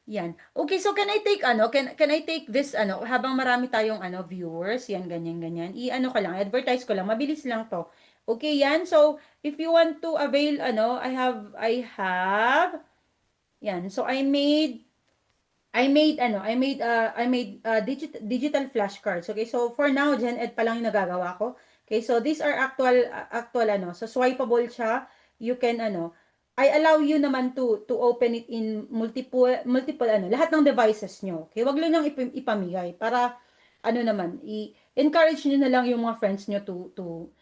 Yan. Okay, so can I take can I take this habang marami tayong viewers, yan ganyan ganyan. Ko lang, advertise ko lang, mabilis lang 'to. Okay, yan. So, if you want to avail I have yan. So I made digital flashcards. Okay, so for now, Gen Ed pa lang yung nagagawa ko. Okay, so these are actual so swipeable siya. You can I allow you naman to open it in multiple lahat ng devices nyo. Okay, wag lang nang ipamigay para naman i-encourage niyo na lang yung mga friends nyo to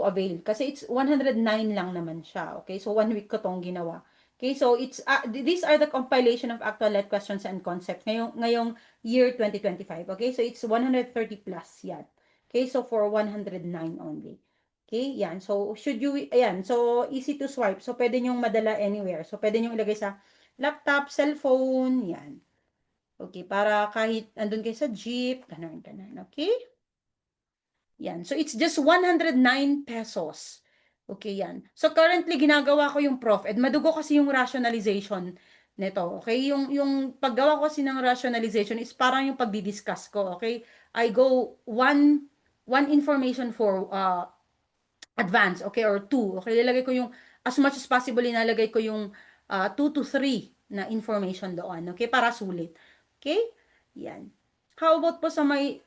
avail kasi it's 109 lang naman siya. Okay, so 1 week ko tong ginawa. Okay, so these are the compilation of actual let questions and concepts ngayong year 2025. Okay, so it's 130 plus yan. Okay, so for 109 only. Okay, yan. So ayan, so easy to swipe. So pwede nyong madala anywhere. So pwede nyong ilagay sa laptop, cellphone, yan. Okay, para kahit andun kayo sa jeep, ganun, okay? Yan. So, it's just 109 pesos. Okay, yan. So, currently, ginagawa ko yung Prof. Ed. Madugo kasi yung rationalization nito. Okay? Yung paggawa ko kasi ng rationalization is parang yung pagdi-discuss ko. Okay? I go one information for advance. Okay? Or two. Okay? Ilalagay ko yung, as much as possible, inalagay ko yung 2 to 3 na information doon. Okay? Para sulit. Okay? Yan. How about po sa may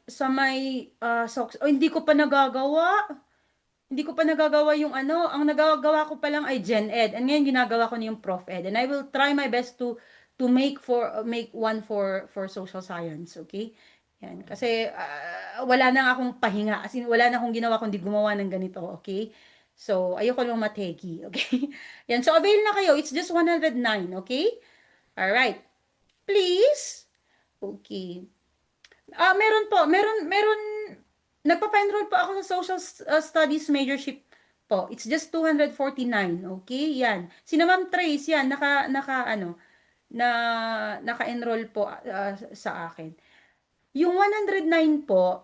socks? Oh, hindi ko pa nagagawa. Hindi ko pa nagagawa yung ano. Ang nagagawa ko pa lang ay Gen Ed. And ngayon ginagawa ko na yung Prof Ed. And I will try my best to make one for social science, okay? Yan, kasi wala na akong pahinga. As in, wala na akong ginawa kundi gumawa ng ganito, okay? So, ayoko lang mategi, okay? Yan, so avail na kayo. It's just 109, okay? All right. Please. Okay. Meron po, meron, nagpapa-enroll po ako sa social studies majorship po. It's just 249, okay? Yan. Sina Ma'am Trace, yan, naka-enroll po sa akin. Yung 109 po,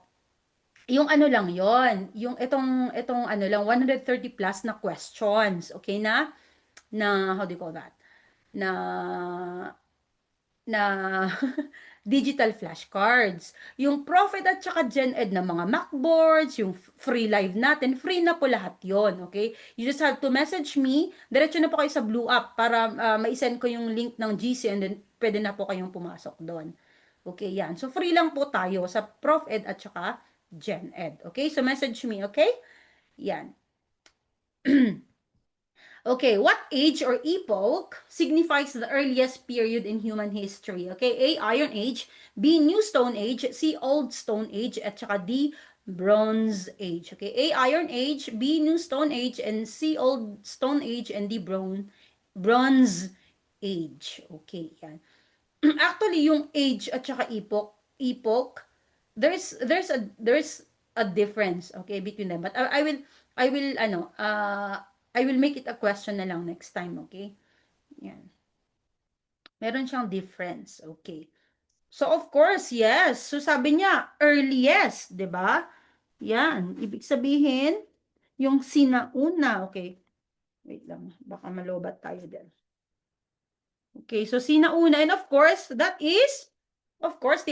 yung ano lang yon, yung itong ano lang, 130 plus na questions, okay how do you call that? Na na digital flashcards. Yung Profit at saka GenEd na mga Macboards, yung free live natin, free na po lahat yon, okay? You just have to message me, diretso na po kayo sa Blue App para ma-send ko yung link ng GC and then pwede na po kayong pumasok doon. Okay, yan. So, free lang po tayo sa Profed at saka GenEd. Okay, so message me, okay? Yan. Okay, what age or epoch signifies the earliest period in human history? Okay, A, Iron Age, B, New Stone Age, C, Old Stone Age, at saka D, Bronze Age. Okay, A, Iron Age, B, New Stone Age, and C, Old Stone Age, and D, Bronze Age. Okay, yan. Actually, yung age at saka epoch, there's a difference, okay, between them. But I will make it a question na lang next time, okay? Yan. Meron siyang difference, okay. So, of course, yes. So, sabi niya, earliest, di ba? Yan. Ibig sabihin, yung sinauna, okay. Wait lang, baka malobat tayo din. Okay, so sinauna, and of course, the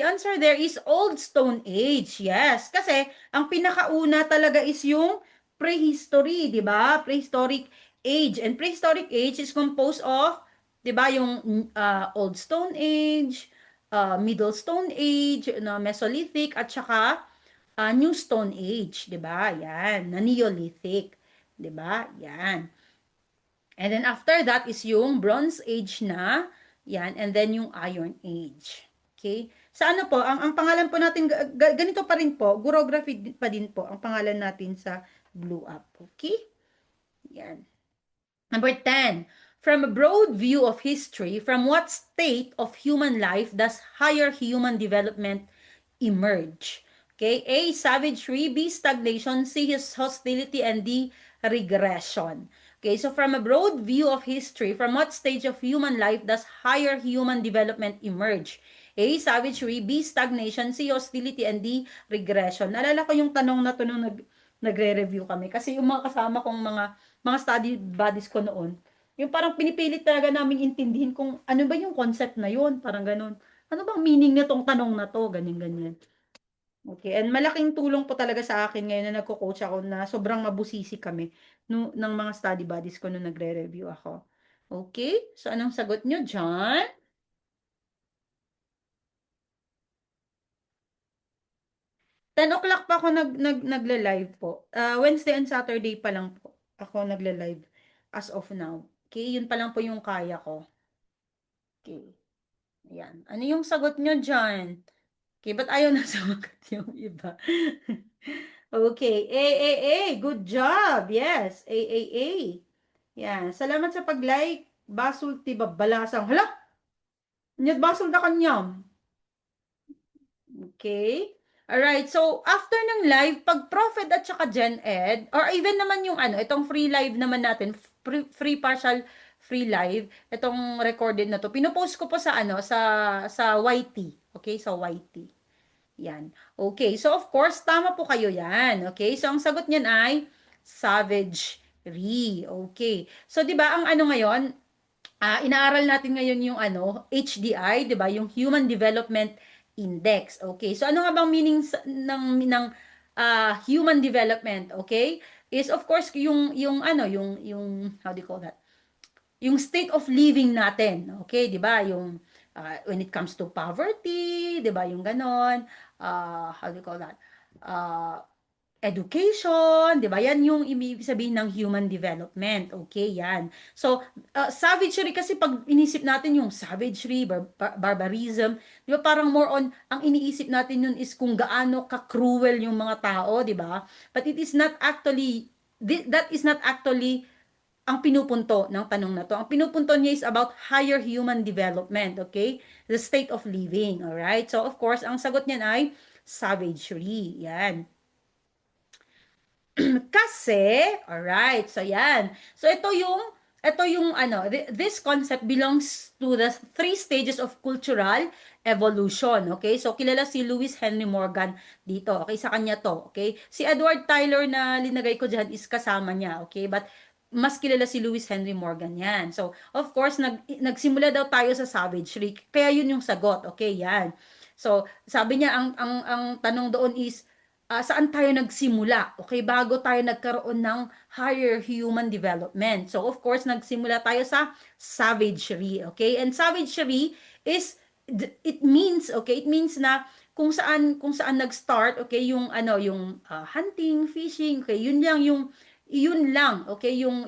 answer there is Old Stone Age. Yes, kasi ang pinakauna talaga is yung prehistory, di ba? Prehistoric age. And prehistoric age is composed of, di ba, yung Old Stone Age, Middle Stone Age, Mesolithic, at saka New Stone Age, di ba? Yan, na Neolithic. Di ba? Yan. And then after that is yung Bronze Age na, yan, and then yung Iron Age. Okay? Sa ano po, ang pangalan po natin, ganito pa rin po, Gurography pa din po, ang pangalan natin sa Blue Up. Okay? Yan. Number 10. From a broad view of history, from what state of human life does higher human development emerge? Okay? A, savagery, B, stagnation, C, hostility, and D, regression. Okay, so from a broad view of history, from what stage of human life does higher human development emerge? A, savagery, B, stagnation, C, hostility, and D, regression. Naalala ko yung tanong na to nung nagre-review kami. Kasi yung mga kasama kong mga study buddies ko noon, yung parang pinipilit talaga namin intindihin kung ano ba yung concept na yun, parang ganun. Ano bang meaning nitong tanong na to, ganyan-ganyan. Okay, and malaking tulong po talaga sa akin ngayon na nagko-coach ako na sobrang mabusisi kami ng mga study buddies ko nung nagre-review ako. Okay, so anong sagot nyo dyan? 10 o'clock pa ako nagle-live po. Wednesday and Saturday pa lang po ako nagle-live as of now. Okay, yun pa lang po yung kaya ko. Okay, ayan. Ano yung sagot nyo dyan? Okay, ba't ayaw na sumagot yung iba? Okay, A. Good job. Yes, A. Yan. Salamat sa pag-like. Basol ti babalasang. Hala, nyat basol na kanyam. Okay? Alright, so after ng live, pag Prophet at saka Gen Ed, or even naman yung ano, itong free live naman natin, free partial free live, itong recorded na to, pinopost ko po sa ano, sa YT. Okay, sa YT. Yan. Okay, so of course, tama po kayo yan. Okay, so ang sagot niyan ay savagery. Okay. So 'di ba ang ano ngayon, inaaral natin ngayon yung ano, HDI, 'di ba? Yung Human Development Index. Okay. So ano nga bang meaning ng human development, okay? Is of course yung ano, yung how do you call that? Yung state of living natin, okay? 'Di ba? Yung when it comes to poverty, 'di ba? Yung ganon. How do you call that? Uh, Education, 'di ba? Yan yung ibig sabihin ng human development. Okay, yan. So, savagery kasi pag inisip natin yung savagery, barbarism, 'di ba? Parang more on ang iniisip natin yun is kung gaano ka-cruel yung mga tao, 'di ba? But it is not actually that is not actually ang pinupunto ng tanong na to. Ang pinupunto niya is about higher human development, okay? The state of living, all right? So, of course, ang sagot niyan ay savagery. Yan. Kasi, alright, so yan. So ito yung ano, this concept belongs to the three stages of cultural evolution, okay? So kilala si Lewis Henry Morgan dito, okay? Sa kanya to, okay? Si Edward Tyler na linagay ko diyan is kasama niya, okay? But mas kilala si Lewis Henry Morgan yan. So, of course, nagsimula daw tayo sa savagery. Kaya yun yung sagot, okay? Yan. So, sabi niya, ang tanong doon is, saan tayo nagsimula? Okay, bago tayo nagkaroon ng higher human development. So, of course, nagsimula tayo sa savagery. Okay? And savagery is, it means, okay, it means na kung saan nag-start, okay, yung ano, yung hunting, fishing, okay, yun lang, okay, yung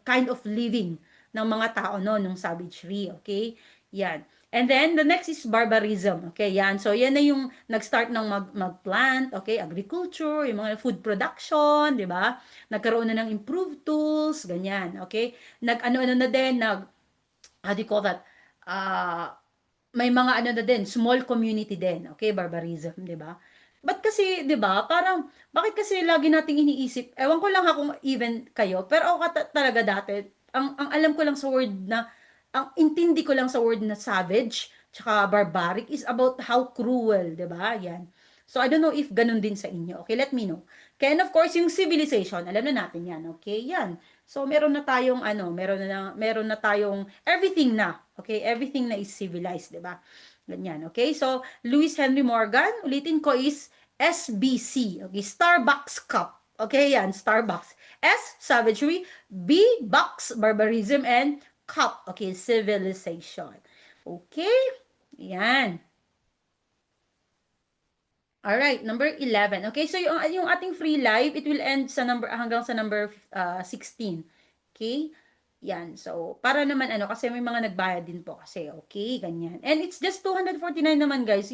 kind of living ng mga tao no, nung savagery, okay? Yan. And then, the next is barbarism. Okay, yan. So, yan na yung nag-start ng mag-plant, okay, agriculture, yung mga food production, di ba? Nagkaroon na ng improved tools, ganyan, okay? Nag-ano-ano na din, how do you call that? May mga ano na din, small community din, okay, barbarism, di ba? Ba't kasi, di ba, parang, bakit kasi lagi nating iniisip, ewan ko lang ha kung even kayo, pero ako talaga dati, ang alam ko lang sa word na, ang intindi ko lang sa word na savage, tsaka barbaric, is about how cruel, di ba? Yan. So, I don't know if ganun din sa inyo. Okay, let me know. Okay, and of course, yung civilization, alam na natin yan, okay? Yan. So, meron na tayong ano, meron na tayong everything na. Okay? Everything na is civilized, 'di ba? Ganyan, okay? So, Lewis Henry Morgan, ulitin ko is SBC. Okay, Starbucks Cup. Okay, yan, Starbucks. S, savagery. B, box, barbarism. And cup, okay, civilization. Okay? Yan. Alright, number 11. Okay, so yung ating free live, it will end sa number hanggang sa number 16. Okay? Yan. So, para naman ano, kasi may mga nagbayad din po kasi. Okay, ganyan. And it's just 249 naman, guys.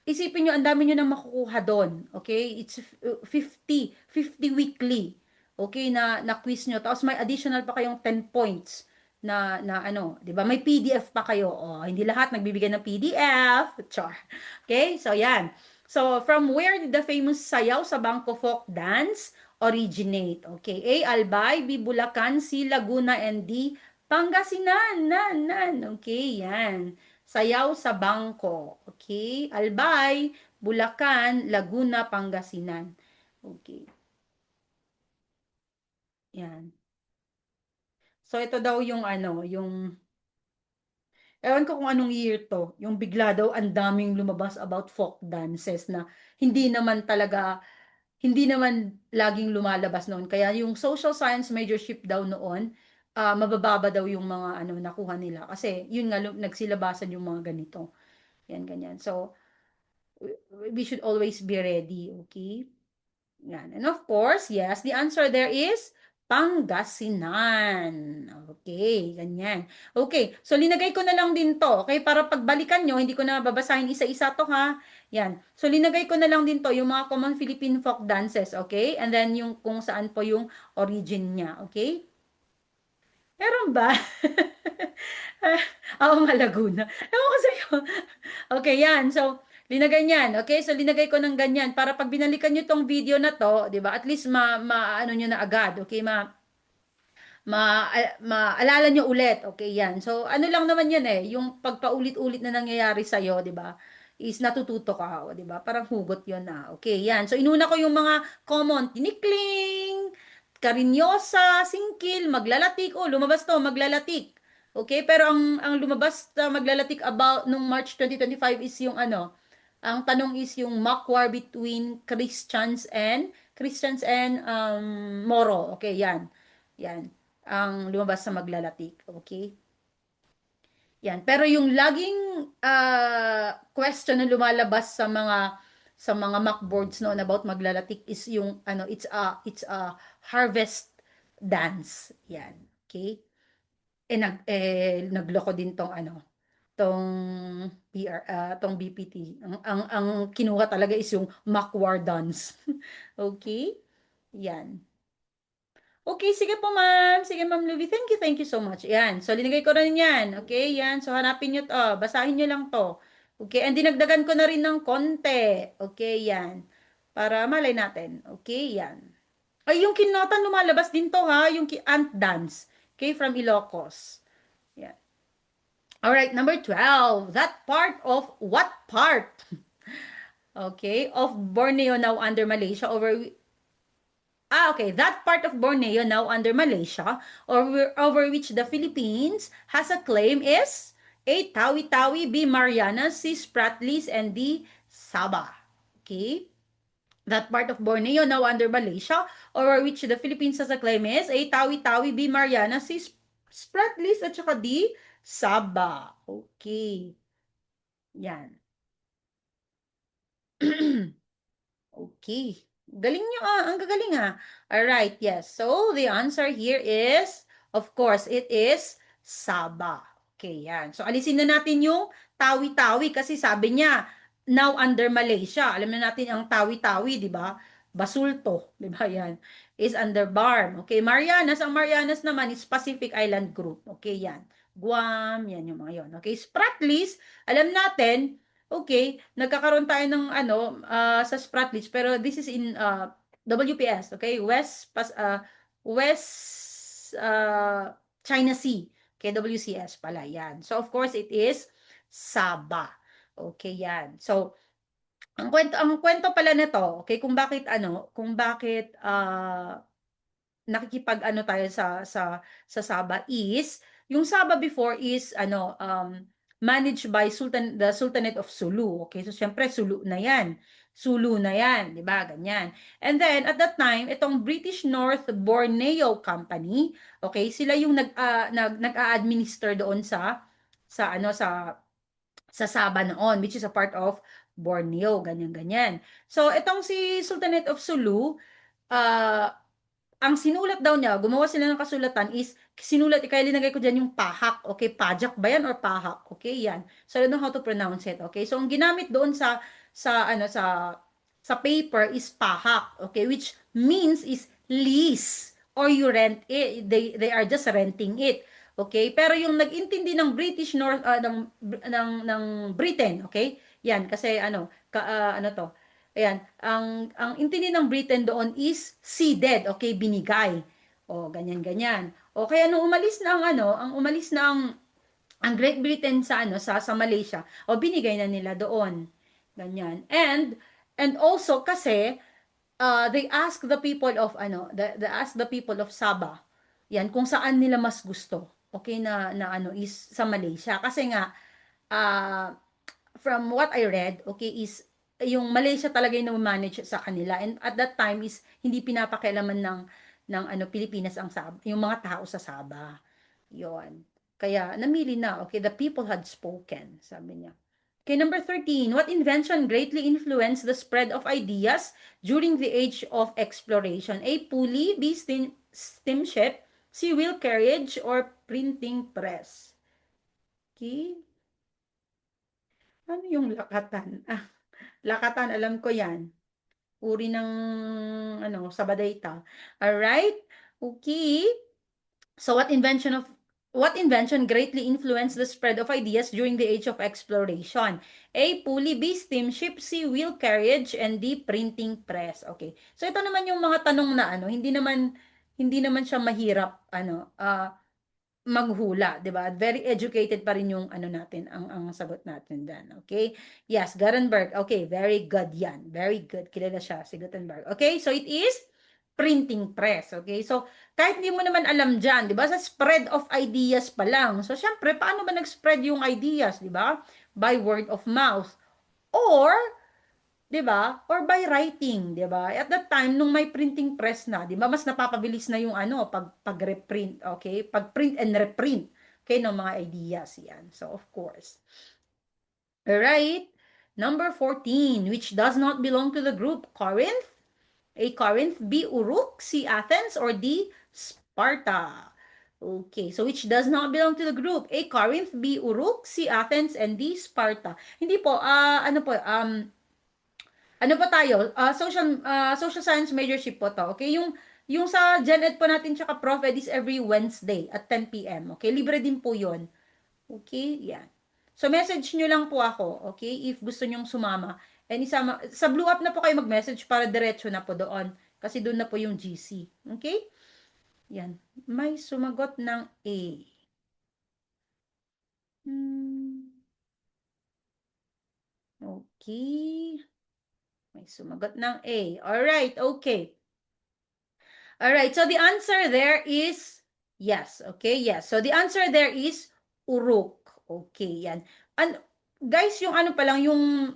Isipin nyo, ang dami nyo nang makukuha doon. Okay? It's 50 weekly. Okay, na quiz nyo. Tapos may additional pa kayong 10 points na ano, 'di ba? May PDF pa kayo. Oh, hindi lahat nagbibigay ng PDF. Char. Okay? So, yan. So, from where did the famous sayaw sa Bangko Folk Dance originate? Okay, A, Albay, B, Bulacan, C, Laguna, and D, Pangasinan. Okay, yan. Sayaw sa bangko. Okay, Albay, Bulacan, Laguna, Pangasinan. Okay, yan. So, ito daw yung ano, ewan ko kung anong year to, yung bigla daw ang daming lumabas about folk dances na hindi naman talaga hindi naman laging lumalabas noon. Kaya yung social science majorship daw noon, mabababa daw yung mga ano nakuha nila. Kasi yun nga, nagsilabasan yung mga ganito. Yan, ganyan. So, we should always be ready, okay? Yan. And of course, yes, the answer there is Pangasinan. Okay, ganyan. Okay, so linagay ko na lang din to, okay? Para pagbalikan nyo, hindi ko na babasahin isa-isa to ha. Yan. So linagay ko na lang din to, yung mga common Philippine folk dances, okay? And then yung kung saan po yung origin niya, okay? Meron ba? Oo nga, Laguna. Ewan ko sa'yo. Okay, yan. So, linagay niyan. Okay, so linagay ko ng ganyan para pag binalikan nyo tong video na to, di ba, at least ano nyo na agad. Okay, maalala nyo ulit. Okay, yan. So, ano lang naman yan eh, yung pagpaulit-ulit na nangyayari sa'yo, di ba, is natututo ka, o, di ba? Parang hugot yun na. Okay, yan. So, inuna ko yung mga common, tinikling, karinyosa, singkil, maglalatik. Oh, lumabas to, maglalatik. Okay, pero ang lumabas na maglalatik about nung March 2025 is yung ano, ang tanong is yung mock war between Christians and Moro. Okay, yan. Yan ang lumabas sa maglalatik. Okay? Yan. Pero yung laging question na lumalabas sa mga mock boards noon about maglalatik is yung ano, it's a harvest dance. Yan. Okay? Nagloko din tong ano, tong tong BPT. Ang kinuha talaga is yung mock war dance. Okay? Yan. Okay, sige po ma'am. Sige ma'am Luby. Thank you so much. Yan. So, linagay ko rin yan. Okay, yan. So, hanapin nyo to. Basahin nyo lang to. Okay, and dinagdagan ko na rin ng konti. Okay, yan. Para malay natin. Okay, yan. Ay, yung kinatan lumalabas din to ha. Yung ant dance. Okay, from Ilocos. Yan. Alright, number 12. That part of, what part? Okay, of Borneo now under Malaysia okay. That part of Borneo now under Malaysia, over which the Philippines has a claim is A. Tawi-Tawi, B. Marianas, C. Spratlys, and D. Sabah. Okay? That part of Borneo now under Malaysia, over which the Philippines has a claim is A. Tawi-Tawi, B. Marianas, C. Spratlys, at saka D. Sabah. Okay. Yan. Okay. Galing nyo ang gagaling Alright, yes. So, the answer here is, of course, it is Sabah. Okay, yan. So, alisin na natin yung Tawi-Tawi kasi sabi niya, now under Malaysia. Alam na natin ang Tawi-Tawi, di ba? Basulto, di ba yan? Is under BARM. Okay, Marianas. Ang Marianas naman is Pacific Island Group. Okay, yan. Guam, yan yung mga yon. Okay, Spratlys, alam natin, okay, nagkakaroon tayo ng ano sa Spratlys pero this is in WPS, okay? West China Sea. Okay, WCS pala yan. So of course it is Sabah. Okay, yan. So ang kwento pala nito, okay, kung bakit nakikipag-ano tayo sa Sabah is, yung Sabah before is managed by the Sultanate of Sulu. Okay, so syempre Sulu na 'yan. Sulu na 'yan, 'di ba? Ganyan. And then at that time, itong British North Borneo Company, okay, sila yung nag-a-administer doon sa ano sa Sabah noon, which is a part of Borneo, ganyan ganyan. So itong si Sultanate of Sulu, uh, ang sinulat daw niya, gumawa sila ng kasulatan is, kaya linagay ko dyan yung pahak, okay, pajak ba yan or pahak, okay, yan. So, I don't know how to pronounce it, okay. So, ang ginamit doon sa paper is pahak, okay, which means is lease, or you rent it, they are just renting it, okay. Pero yung nag-intindi ng British North, ng Britain, okay, yan, kasi ano to, ayan, ang intindi ng Britain doon is ceded, okay, binigay. O, ganyan-ganyan. O kaya nung umalis na ang Great Britain sa Malaysia, o binigay na nila doon. Ganyan. And also kasi they ask the people of the people of Sabah, yan, kung saan nila mas gusto. Okay, na is sa Malaysia kasi nga uh, from what I read, okay, is yung Malaysia talaga yung manage sa kanila. And at that time is hindi pinapakialaman ng Pilipinas yung mga tao sa Sabah. Yon. Kaya namili na, okay, the people had spoken, sabi niya. Okay, number 13. What invention greatly influenced the spread of ideas during the age of exploration? A. Pulley, B. Steamship, C. Wheel carriage, or printing press? Okay. Ano yung lakatan? Lakatan, alam ko yan. Uri ng sabadayta. Alright? Okay. So what invention greatly influenced the spread of ideas during the age of exploration? A. Pulley. B. Steamship. C. Wheel carriage. And D. Printing press. Okay. So ito naman yung mga tanong na ano, hindi naman siya mahirap maghula, 'di ba? Very educated pa rin yung ano natin, ang sagot natin diyan. Okay? Yes, Gutenberg. Okay, very good 'yan. Very good. Kilala siya si Gutenberg. Okay? So it is printing press. Okay? So kahit hindi mo naman alam diyan, 'di ba? Sa spread of ideas pa lang. So syempre, paano ba nag-spread yung ideas, 'di ba? By word of mouth. Or 'di ba? Or by writing, 'di ba? At that time nung may printing press na, 'di ba, mas napapabilis na yung ano, pag-reprint, okay? Pag-print and reprint, okay, ng mga ideas 'yan. So of course. All right. Number 14, which does not belong to the group? Corinth, A. Corinth, B. Uruk, C. Athens, or D. Sparta. Okay, so which does not belong to the group? A. Corinth, B. Uruk, C. Athens, and D. Sparta. Hindi po, ano pa tayo? Social science majorship po to. Okay, yung sa Gen Ed po natin tsaka Prof Ed is every Wednesday at 10 p.m. Okay, libre din po 'yon. Okay, yan. So message nyo lang po ako, okay? If gusto nyong sumama. And isama, sa Blue Up na po kayo mag-message para diretso na po doon. Kasi doon na po yung GC. Okay? Yan. May sumagot ng A. Hmm. Okay. May sumagot ng A. Alright, okay. Alright, so the answer there is yes. Okay, yes. So the answer there is Uruk. Okay, yan. And guys, yung ano pa lang, yung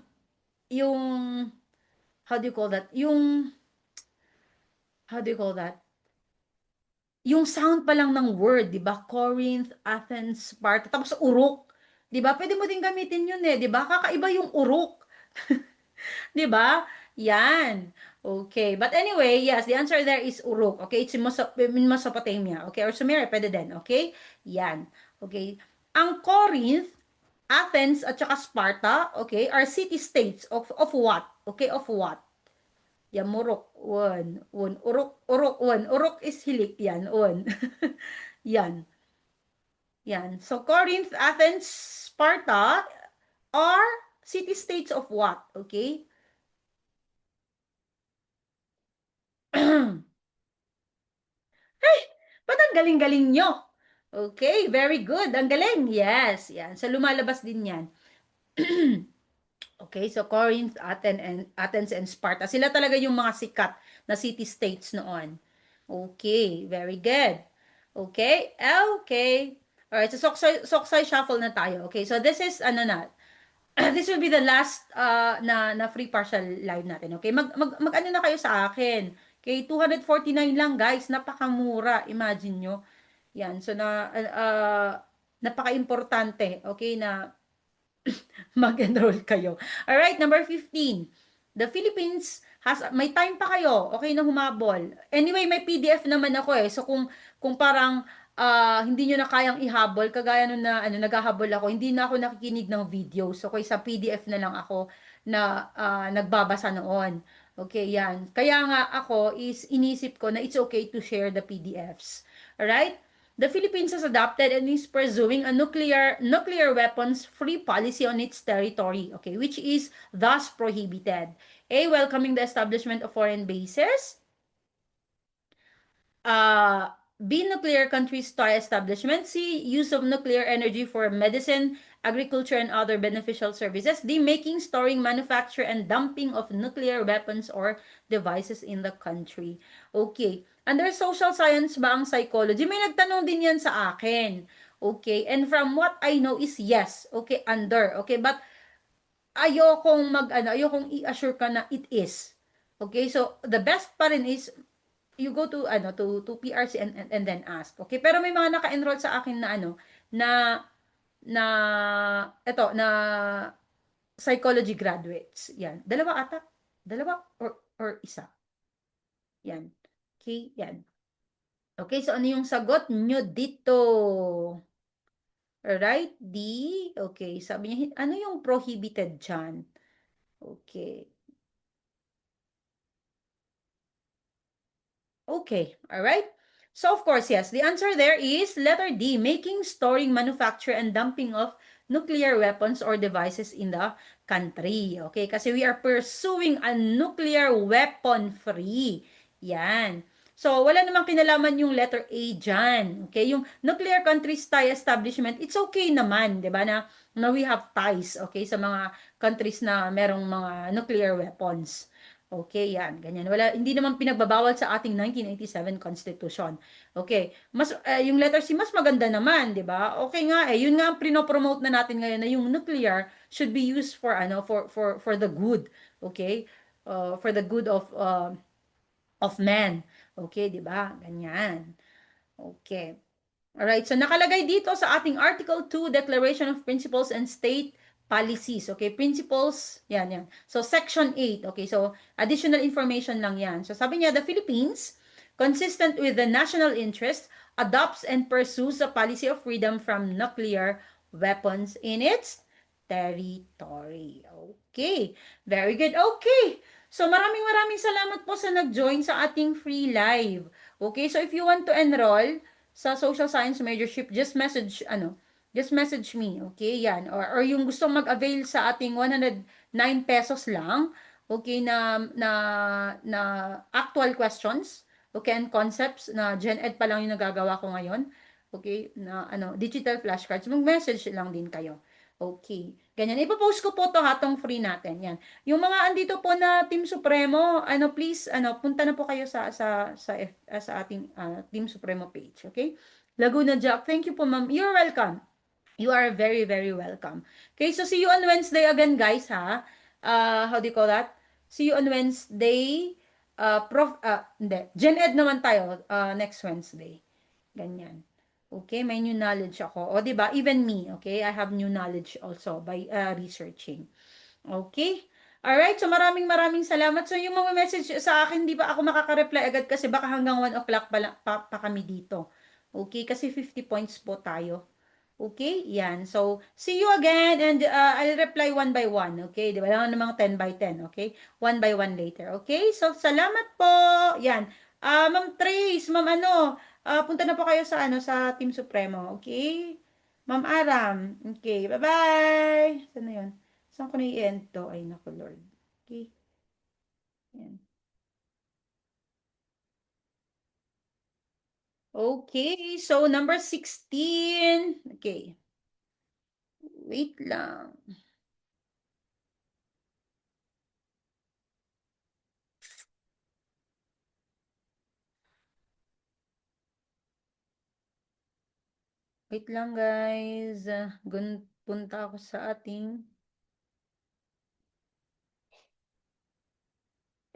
how do you call that? How do you call that? Yung sound pa lang ng word, 'di ba? Corinth, Athens, Sparta, tapos Uruk. 'Di ba? Pwede mo din gamitin 'yun 'di ba? Kakaiba yung Uruk. 'Di ba? Yan. Okay. But anyway, yes, the answer there is Uruk. Okay? It's in Mesopotamia. Okay? Or Sumeria, pwede din. Okay? Yan. Okay. Ang Corinth, Athens, at saka Sparta, okay, are city-states of what? Okay? Of what? Yan, Murok. One. One. Uruk. Uruk. One. Uruk is hilik. Yan. One. Yan. Yan. So, Corinth, Athens, Sparta are city-states of what? Okay? Hey, ba't ang galing-galing nyo? Okay, very good. Ang galing. Yes, yan. So, lumalabas din yan. Okay, so Corinth, Athens, and Sparta. Sila talaga yung mga sikat na city-states noon. Okay, very good. Okay, okay. Alright, so Soksay Shuffle na tayo. Okay, so this is, ano na, this will be the last na free partial live natin. Okay, mag ano na kayo sa akin. Okay, 249 lang guys, napakamura. Imagine nyo. Yan, so napaka-importante, okay, na mag-enroll kayo. Alright, number 15. The Philippines may time pa kayo, okay, na humabol. Anyway, may PDF naman ako eh. So kung parang hindi nyo na kayang ihabol, kagaya nung na naghahabol ako, hindi na ako nakikinig ng video. So kaya sa PDF na lang ako na nagbabasa noon. Okay, yan. Kaya nga ako is inisip ko na it's okay to share the PDFs. Alright? The Philippines has adopted and is pursuing a nuclear weapons free policy on its territory, okay, which is thus prohibited. A. Welcoming the establishment of foreign bases. B. Nuclear countries start establishment. C. Use of nuclear energy for medicine, agriculture, and other beneficial services. D. Making, storing, manufacture, and dumping of nuclear weapons or devices in the country. Okay. Under social science ba ang psychology? May nagtanong din yan sa akin. Okay. And from what I know is yes. Okay. Under. Okay. But ayokong i-assure ka na it is. Okay. So, the best pa rin is you go to PRC and then ask. Okay? Pero may mga naka-enroll sa akin na na na eto na psychology graduates. Yan. Dalawa ata. Dalawa or isa. Yan. Okay, yan. Okay, so ano yung sagot nyo dito? Alright, D. Okay, sabi niya, ano yung prohibited dyan? Okay. Okay, alright. So of course, yes, the answer there is letter D, making, storing, manufacture, and dumping of nuclear weapons or devices in the country. Okay, kasi we are pursuing a nuclear weapon-free. Yan. So, wala namang kinalaman yung letter A dyan. Okay, yung nuclear countries tie establishment, it's okay naman, di ba, na we have ties, okay, sa mga countries na merong mga nuclear weapons. Okay, yan, ganyan. Wala, hindi naman pinagbabawal sa ating 1987 Constitution. Okay, yung letter C mas maganda naman, 'di ba? Okay nga yun nga ang prino-promote na natin ngayon na yung nuclear should be used for for the good, okay? For the good of man. Okay, 'di ba? Ganyan. Okay. Alright, so nakalagay dito sa ating Article 2, Declaration of Principles and State Policies. Okay, principles, yan. So, Section 8. Okay, so additional information lang yan. So, sabi niya, the Philippines, consistent with the national interest, adopts and pursues a policy of freedom from nuclear weapons in its territory. Okay, very good. Okay, so maraming salamat po sa nag-join sa ating free live. Okay, so if you want to enroll sa social science majorship, just message me, okay? Yan. Or yung gusto mag-avail sa ating 109 pesos lang, okay, na actual questions, okay, and concepts na Gen Ed pa lang yung nagagawa ko ngayon, okay, na digital flashcards, mag-message lang din kayo. Okay. Ganyan. Ipopost ko po to hatong free natin. Yan. Yung mga andito po na Team Supremo, please, punta na po kayo sa ating Team Supremo page. Okay? Laguna Jack, thank you po, ma'am. You're welcome. You are very welcome. Okay, so see you on Wednesday again, guys, ha? How do you call that? See you on Wednesday. Hindi. Gen Ed naman tayo next Wednesday. Ganyan. Okay, may new knowledge ako. O, di ba? Even me, okay? I have new knowledge also by researching. Okay? Alright, so maraming salamat. So, yung mga message sa akin, di ba ako makaka-reply agad kasi baka hanggang 1 o'clock pa kami dito. Okay, kasi 50 points po tayo. Okay, yan. So, see you again and I'll reply one by one. Okay, di ba? Lang namang 10 by 10. Okay, one by one later. Okay, so salamat po. Yan. Ma'am Trace, ma'am punta na po kayo sa sa Team Supremo. Okay? Ma'am Aram. Okay, bye-bye. Saan na yun? Saan ko na i-end to? Ay, naku Lord. Okay. Yan. Okay, so number 16. Okay. Wait lang. Wait lang guys. Punta ako sa ating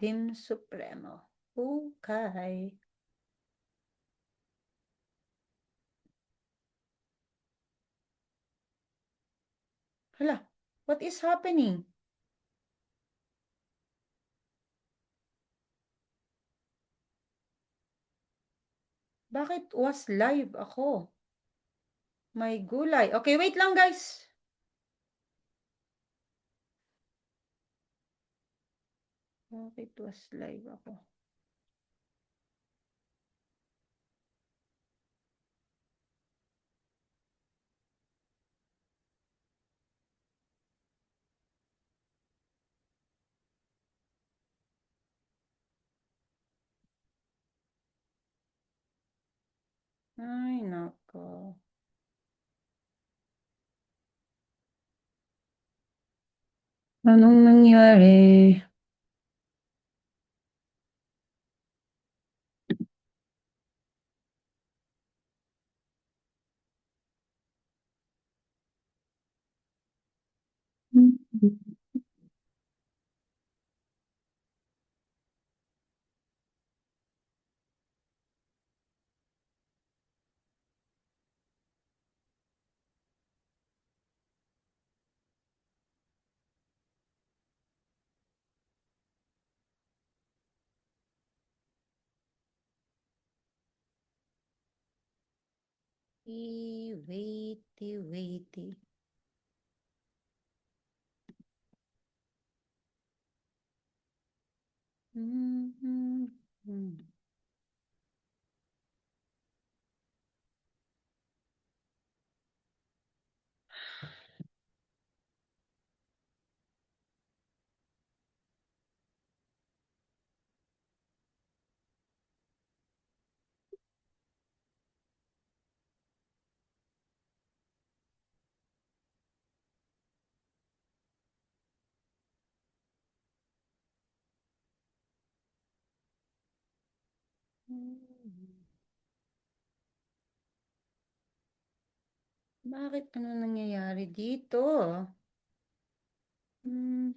Team Supremo. Okay. Hala, what is happening? Bakit was live ako? May gulay. Okay, wait lang guys. Bakit was live ako? Ay, nako. Anong nangyari? Waity. Mhm. Bakit ano nangyayari dito? Hmm.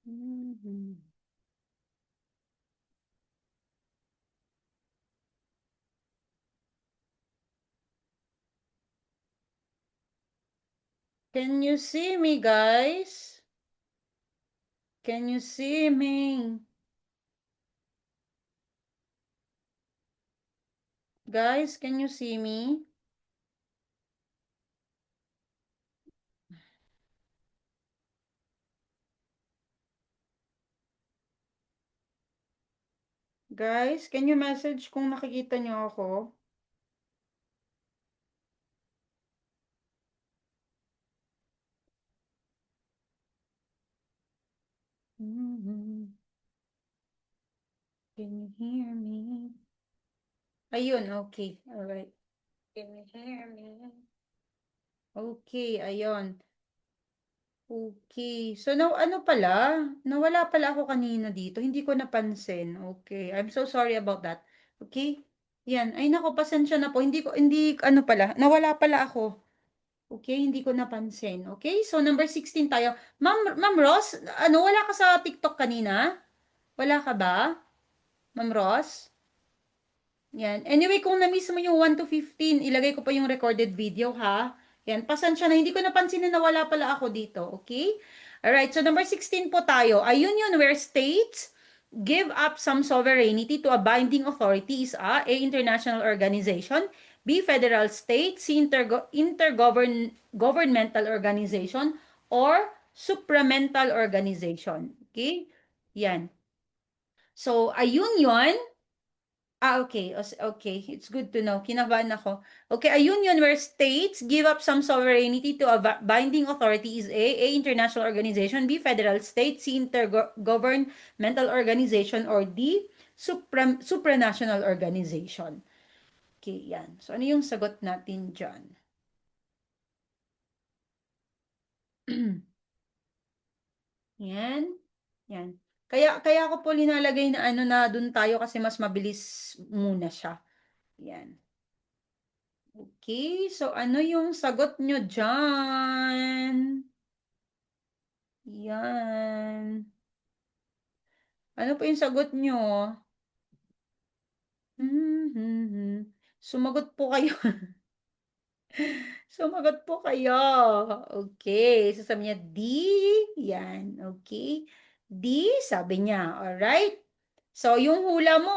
Mhm. Can you see me, guys? Can you see me? Guys, can you see me? Guys, can you message kung nakikita niyo ako? Mhm. Can you hear me? Ayun, okay. Alright. Can you hear me? Okay, ayun. Okay. So, ano pala? Nawala pala ako kanina dito. Hindi ko napansin. Okay. I'm so sorry about that. Okay? Yan. Ay, nako, pasensya na po. Ano pala, nawala pala ako. Okay, hindi ko napansin. Okay, so number 16 tayo. Ma'am Ross, ano, wala ka sa TikTok kanina? Wala ka ba? Ma'am Ross? Yan. Anyway, kung na-miss mo yung 1 to 15, ilagay ko pa yung recorded video, ha? Yan. Pasensya na. Hindi ko napansin na nawala pala ako dito. Okay? Alright. So, number 16 po tayo. A union where states give up some sovereignty to a binding authority is A, international organization, B, federal state, C, intergovernmental organization, or supramental organization. Okay? Yan. So, a union. Okay. Okay. It's good to know. Kinabahan ako. Okay, a union where states give up some sovereignty to a binding authority is A, international organization, B, federal state, C, intergovernmental organization, or D, supranational organization. Okay, yan. So, ano yung sagot natin dyan? Yan. Yan. Kaya ako po linalagay na ano na dun tayo kasi mas mabilis muna siya. Yan. Okay, so ano yung sagot nyo dyan? Yan. Ano po yung sagot nyo? Mhm. Sumagot po kayo. Sumagot po kayo. Okay, so sabi niya D. Yan, okay. D, sabi niya. Alright. So, yung hula mo,